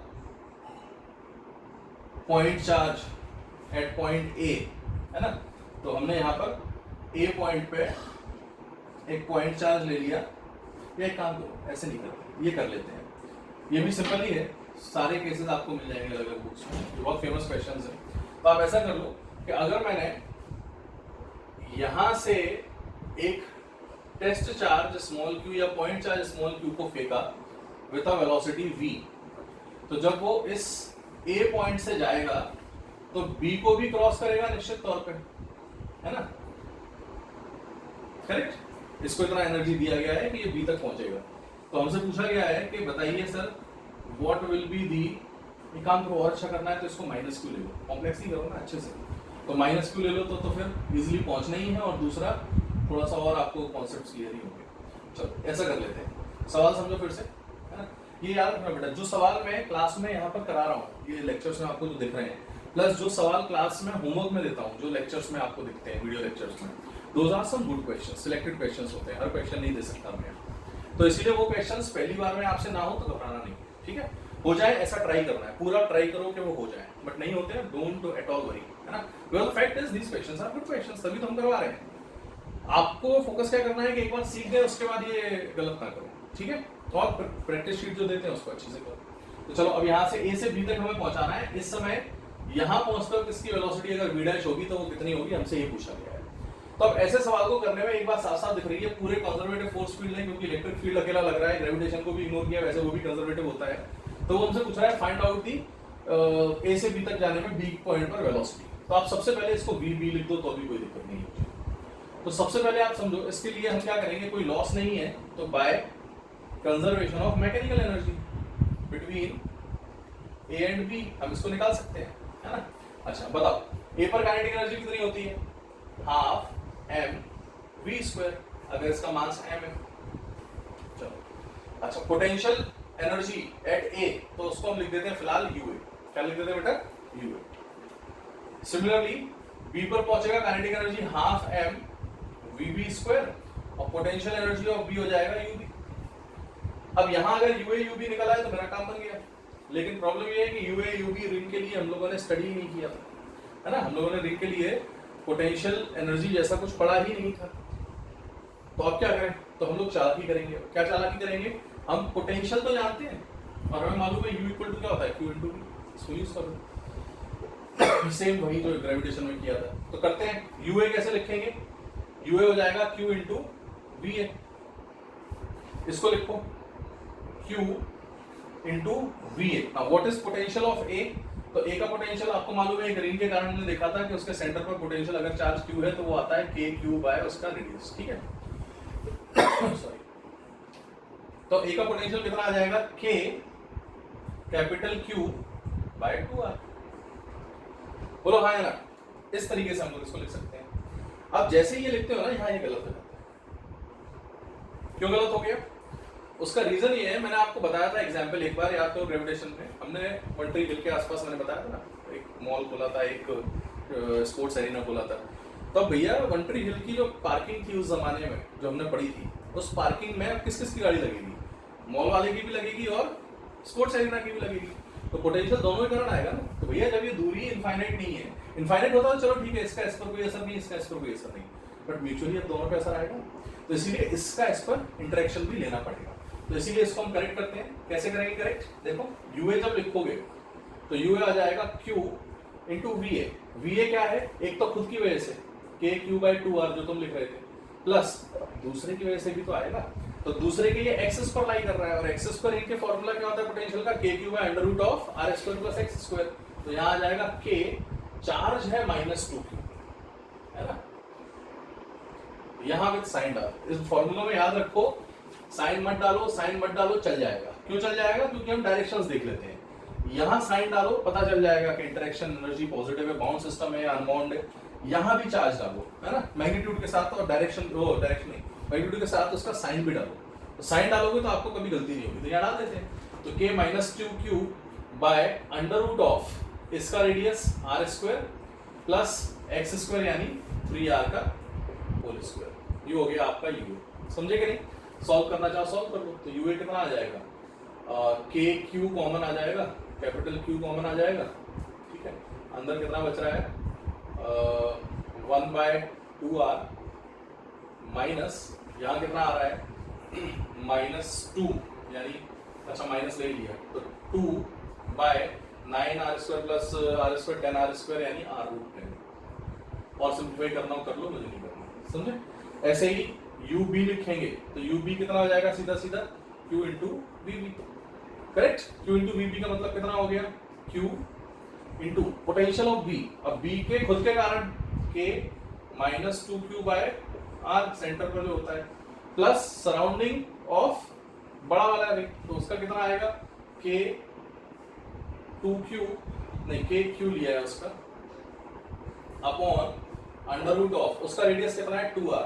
point charge at point A, है ना। तो हमने यहाँ पर ए पॉइंट पे एक पॉइंट चार्ज ले लिया, या एक काम करो ऐसे नहीं करते, ये कर लेते हैं, ये भी सिंपल ही है, सारे केसेस आपको मिल जाएंगे अलग अलग बुक्स में, जो बहुत फेमस क्वेश्चंस हैं। तो आप ऐसा कर लो कि अगर मैंने यहां से एक टेस्ट चार्ज स्मॉल q या पॉइंट चार्ज स्मॉल q को फेंका विद अ वेलोसिटी v, तो जब वो इस a पॉइंट से जाएगा तो बी को भी क्रॉस करेगा निश्चित तौर पे, है ना, करेक्ट। इसको इतना एनर्जी दिया गया है कि ये बी तक पहुंचेगा। तो हमसे पूछा गया है कि बताइए sir what will be the, एक काम करो और अच्छा करना है तो इसको माइनस क्यू ले लो, कॉम्प्लेक्स नहीं करो ना अच्छे से, तो माइनस क्यू ले लो तो फिर इजीली पहुंचना ही है, और दूसरा थोड़ा सा और आपको कॉन्सेप्ट क्लियर ही होंगे। चलो ऐसा कर लेते हैं, सवाल समझो फिर से, है ना। ये याद रखना बेटा, जो सवाल मैं क्लास में यहाँ पर करा रहा हूँ, ये लेक्चर्स में आपको जो दिख रहे हैं, प्लस जो सवाल क्लास में होमवर्क में देता हूँ, जो लेक्चर्स में आपको दिखते हैं वीडियो लेक्चर्स में, those are some good question, selected question होते हैं, हर क्वेश्चन नहीं दे सकता मैं, तो इसीलिए वो क्वेश्चन पहली बार में आपसे ना हो तो घबराना नहीं, ठीक है। हो जाए ऐसा ट्राई करना है, पूरा ट्राई करो कि वो हो जाए, बट नहीं होते हैं डोंट एट ऑल वरी, है ना। Well the fact is these questions are good questions, तभी तो हम करवा रहे हैं। आपको फोकस क्या करना है कि एक बार सीख गए उसके बाद ये गलत ना करो, ठीक है। तो आप प्रैक्टिस शीट जो देते हैं उसको अच्छे से करो। तो चलो अब यहाँ से ए से बी तक हमें पहुंचाना है, इस समय यहाँ पहुंचते वक्त इसकी वेलोसिटी अगर v डैश होगी तो वो कितनी होगी, हमसे ये पूछा गया है। तो अब ऐसे सवाल को करने में एक बात साफ साफ दिख रही है, पूरे कंजर्वेटिव फोर्स फील्ड है, क्योंकि इलेक्ट्रिक फील्ड अकेला लग रहा है, ग्रेविटेशन को भी इग्नोर किया, वैसे वो भी कंजर्वेटिव होता है। तो वो हमसे पूछ रहा है फाइंड आउट दी ए से बी तक जाने में बी पॉइंट पर वेलोसिटी। तो आप सबसे पहले इसको वी बी लिख दो तो भी कोई दिक्कत नहीं होगी। तो सबसे पहले आप समझो, इसके लिए हम क्या करेंगे, कोई लॉस नहीं है, तो by conservation of mechanical energy between A and B हम इसको निकाल सकते हैं, है ना। अच्छा बताओ, ए पर काइनेटिक एनर्जी कितनी होती है, हाफ एम वी स्क्वायर, अगर इसका मास एम है। चलो अच्छा, पोटेंशियल एनर्जी एट ए, तो उसको हम लिख देते हैं फिलहाल यूए, क्या लिख देते हैं बेटा, यूए। सिमिलरली बी पर पहुंचेगा kinetic energy half m v B square, और पोटेंशियल एनर्जी ऑफ बी हो जाएगा यूबी। अब यहां अगर यूए यूबी निकला है तो मेरा काम बन गया, लेकिन प्रॉब्लम ये है कि यूए यूबी रिंग के लिए हम लोगों ने स्टडी ही नहीं किया था, है ना। हम लोगों ने रिंग के लिए पोटेंशियल एनर्जी जैसा कुछ पढ़ा ही नहीं था। तो अब क्या करें, तो हम लोग चालाकी करेंगे। क्या चालाकी करेंगे, हम पोटेंशियल तो जानते हैं और हमें मालूम है यू इक्वल टू क्या होता है, क्यू इनटू वी, इसको यूज करो। सेम वही जो ग्रेविटेशन में किया था, तो करते हैं। यूए कैसे लिखेंगे, यूए हो जाएगा क्यू इनटू वी ए, इसको लिखो q into V A. Now what is potential of A, तो ए का पोटेंशियल आपको मालूम है, एक रिंग के कारण हमने देखा था कि उसके सेंटर पर पोटेंशियल अगर चार्ज क्यू है तो वो आता है के क्यू बाय उसका रेडियस, ठीक है। सॉरी, तो ए का पोटेंशियल कितना आ जाएगा, के कैपिटल क्यू बाय 2r। बोलो हाँ या ना, इस तरीके से हम लोग इसको लिख सकते हैं। अब जैसे ये लिखते हो ना, यहाँ ये गलत हो जाता है। क्यों गलत हो गया, उसका रीजन ये है, मैंने आपको बताया था एग्जाम्पल एक बार, या तो ग्रेविटेशन में हमने वंट्री हिल के आसपास मैंने बताया था ना, एक मॉल खोला था, एक स्पोर्ट्स एरिना खोला था। तो भैया वंट्री हिल की जो पार्किंग थी उस जमाने में जो हमने पढ़ी थी, उस पार्किंग में किस किस की गाड़ी लगेगी, मॉल वाले की भी लगेगी और स्पोर्ट्स एरिना की भी लगेगी, तो पोटेंशियल दोनों ही कारण आएगा ना। तो भैया जब ये दूरी इनफाइनाइट नहीं है, इनफाइनाइट होता है चलो ठीक है, इसका इस पर कोई असर नहीं, इसका इस पर कोई असर नहीं, बट म्यूचुअली अब दोनों पे असर आएगा, तो इसीलिए इसका इस पर इंटरेक्शन भी लेना पड़ेगा। तो इसीलिए इसको हम करेक्ट करते हैं। कैसे करेंगे करेक्ट, देखो यूए जब लिखोगे तो यूए आ जाएगा Q into V A. V A क्या है, एक तो खुद की वजह से के क्यू बाई 2r जो तुम लिख रहे थे, प्लस दूसरे की वजह से भी तो आएगा, तो दूसरे के ये एक्सेस पर लाई कर रहा है, और एक्सेस पर इनके फॉर्मूला क्या होता है पोटेंशियल का, k q by under root of r square plus x square. तो यहाँ आ जाएगा के चार्ज है -2q, है ना, यहाँ विद साइन डाल, इस फॉर्मूला में याद रखो साइन मत डालो, साइन मत डालो, चल जाएगा। क्यों चल जाएगा, क्योंकि हम डायरेक्शंस देख लेते हैं। यहाँ साइन डालो, पता चल जाएगा कि इंटरेक्शन एनर्जी पॉजिटिव है, बाउंड सिस्टम है, अनबाउंड है। यहाँ भी चार्ज डालो, है ना, मैग्नीट्यूड के साथ, और डायरेक्शन डायरेक्शन नहीं, मैग्नीट्यूड के साथ उसका साइन भी डालो। तो साइन डालोगे तो आपको कभी गलती नहीं होगी, तो यहाँ डाल देते हैं। तो k -2q by under root of इसका radius r square plus x square यानी 3r का होल स्क्वायर, ये हो गया आपका यूए। समझे कि नहीं, सॉल्व करना चाहो सॉल्व कर लो। तो यूए कितना आ जाएगा, के क्यू कॉमन आ जाएगा, कैपिटल क्यू कॉमन आ जाएगा, ठीक है। अंदर कितना बच रहा है, 1/2r माइनस यहाँ कितना आ रहा है -2, यानी अच्छा माइनस ले लिया, तो 2/9r square plus r square 10r square यानी r√10। और सिंप्लीफाई करना हो कर लो, मुझे नहीं करना, समझे। ऐसे ही यू बी लिखेंगे तो यू बी कितना हो जाएगा, सीधा सीधा q into V B, correct. Q into V B का मतलब कितना हो गया, q into potential of B, अब बी के खुद के कारण के minus 2q bye are centre पर जो होता है, प्लस सराउंडिंग ऑफ बड़ा वाला रिंग, तो उसका कितना आएगा के 2q नहीं के क्यू लिया है उसका अपॉन अंडर रूट ऑफ उसका रेडियस कितना है 2r,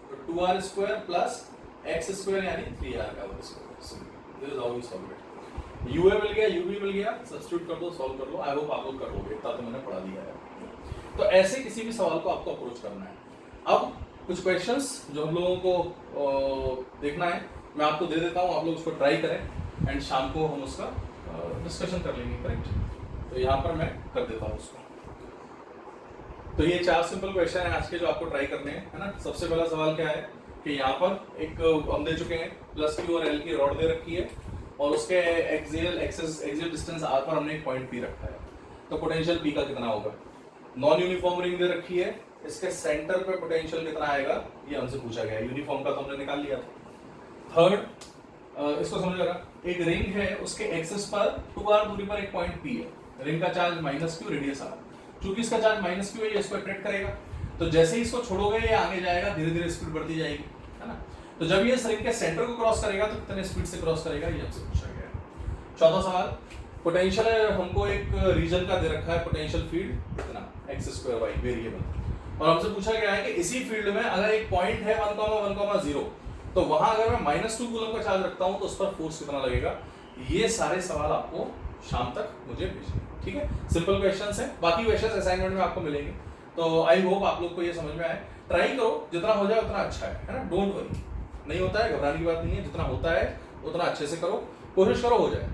तो 2r square plus x square यानी 3r का whole square. This is how we solve it. ua मिल गया, ub मिल गया, सब्स्टिट्यूट कर दो, सॉल्व कर लो। आई होप आप लोग कर लोगे, इतना तो मैंने पढ़ा दिया है। तो ऐसे किसी भी सवाल को आपको अप्रोच करना है। अब कुछ क्वेश्चंस जो हम लोगों को देखना है मैं आपको दे देता हूँ, आप लोग उसको ट्राई करें एंड शाम को हम उसका डिस्कशन कर लेंगे, करेक्ट। तो यहाँ पर मैं कर देता हूँ उसको। तो ये 4 सिंपल क्वेश्चन है आज के जो आपको ट्राई करने हैं, है ना। सबसे पहला सवाल क्या है कि यहाँ पर एक हम दे चुके हैं प्लस क्यू और एल की रॉड दे रखी है और उसके एक्सियल डिस्टेंस आर पर हमने एक पॉइंट पी रखा है, तो पोटेंशियल पी का कितना होगा। नॉन यूनिफॉर्म रिंग दे रखी है, इसके सेंटर पे पोटेंशियल कितना आएगा ये हमसे पूछा गया है। यूनिफॉर्म का तो हमने निकाल लिया था। थर्ड, इसको समझ लगा, एक रिंग है उसके एक्सिस पर 2r दूरी पर एक पॉइंट पी है, रिंग का charge minus q, radius R. चूंकि इसका चार्ज माइनस क्यू है ये इसको अट्रैक्ट करेगा, तो जैसे ही इसको छोड़ोगे ये आगे जाएगा, धीरे धीरे स्पीड बढ़ती जाएगी, है ना। तो जब ये इस रिंग के सेंटर को क्रॉस करेगा तो कितने स्पीड से क्रॉस करेगा ये हमसे पूछा गया है। चौथा सवाल, पोटेंशियल हमको एक रीजन का दे रखा है, पोटेंशियल फील्ड कितना x स्क्वायर y वेरिएबल, और हमसे पूछा गया है कि इसी फील्ड में अगर एक पॉइंट है 1,1,0 तो वहां अगर मैं -2 कूलम का चार्ज रखता हूं तो उस पर फोर्स कितना लगेगा। ये सारे सवाल आपको शाम तक मुझे भेजने, ठीक है। सिंपल क्वेश्चंस हैं, बाकी क्वेश्चंस असाइनमेंट में आपको मिलेंगे। तो आई होप आप लोग को ये समझ में आए। ट्राई करो, जितना हो जाए उतना अच्छा है ना। डोंट वरी, नहीं होता है घबराने की बात नहीं है, जितना होता है उतना अच्छे से करो, कोशिश करो हो जाए।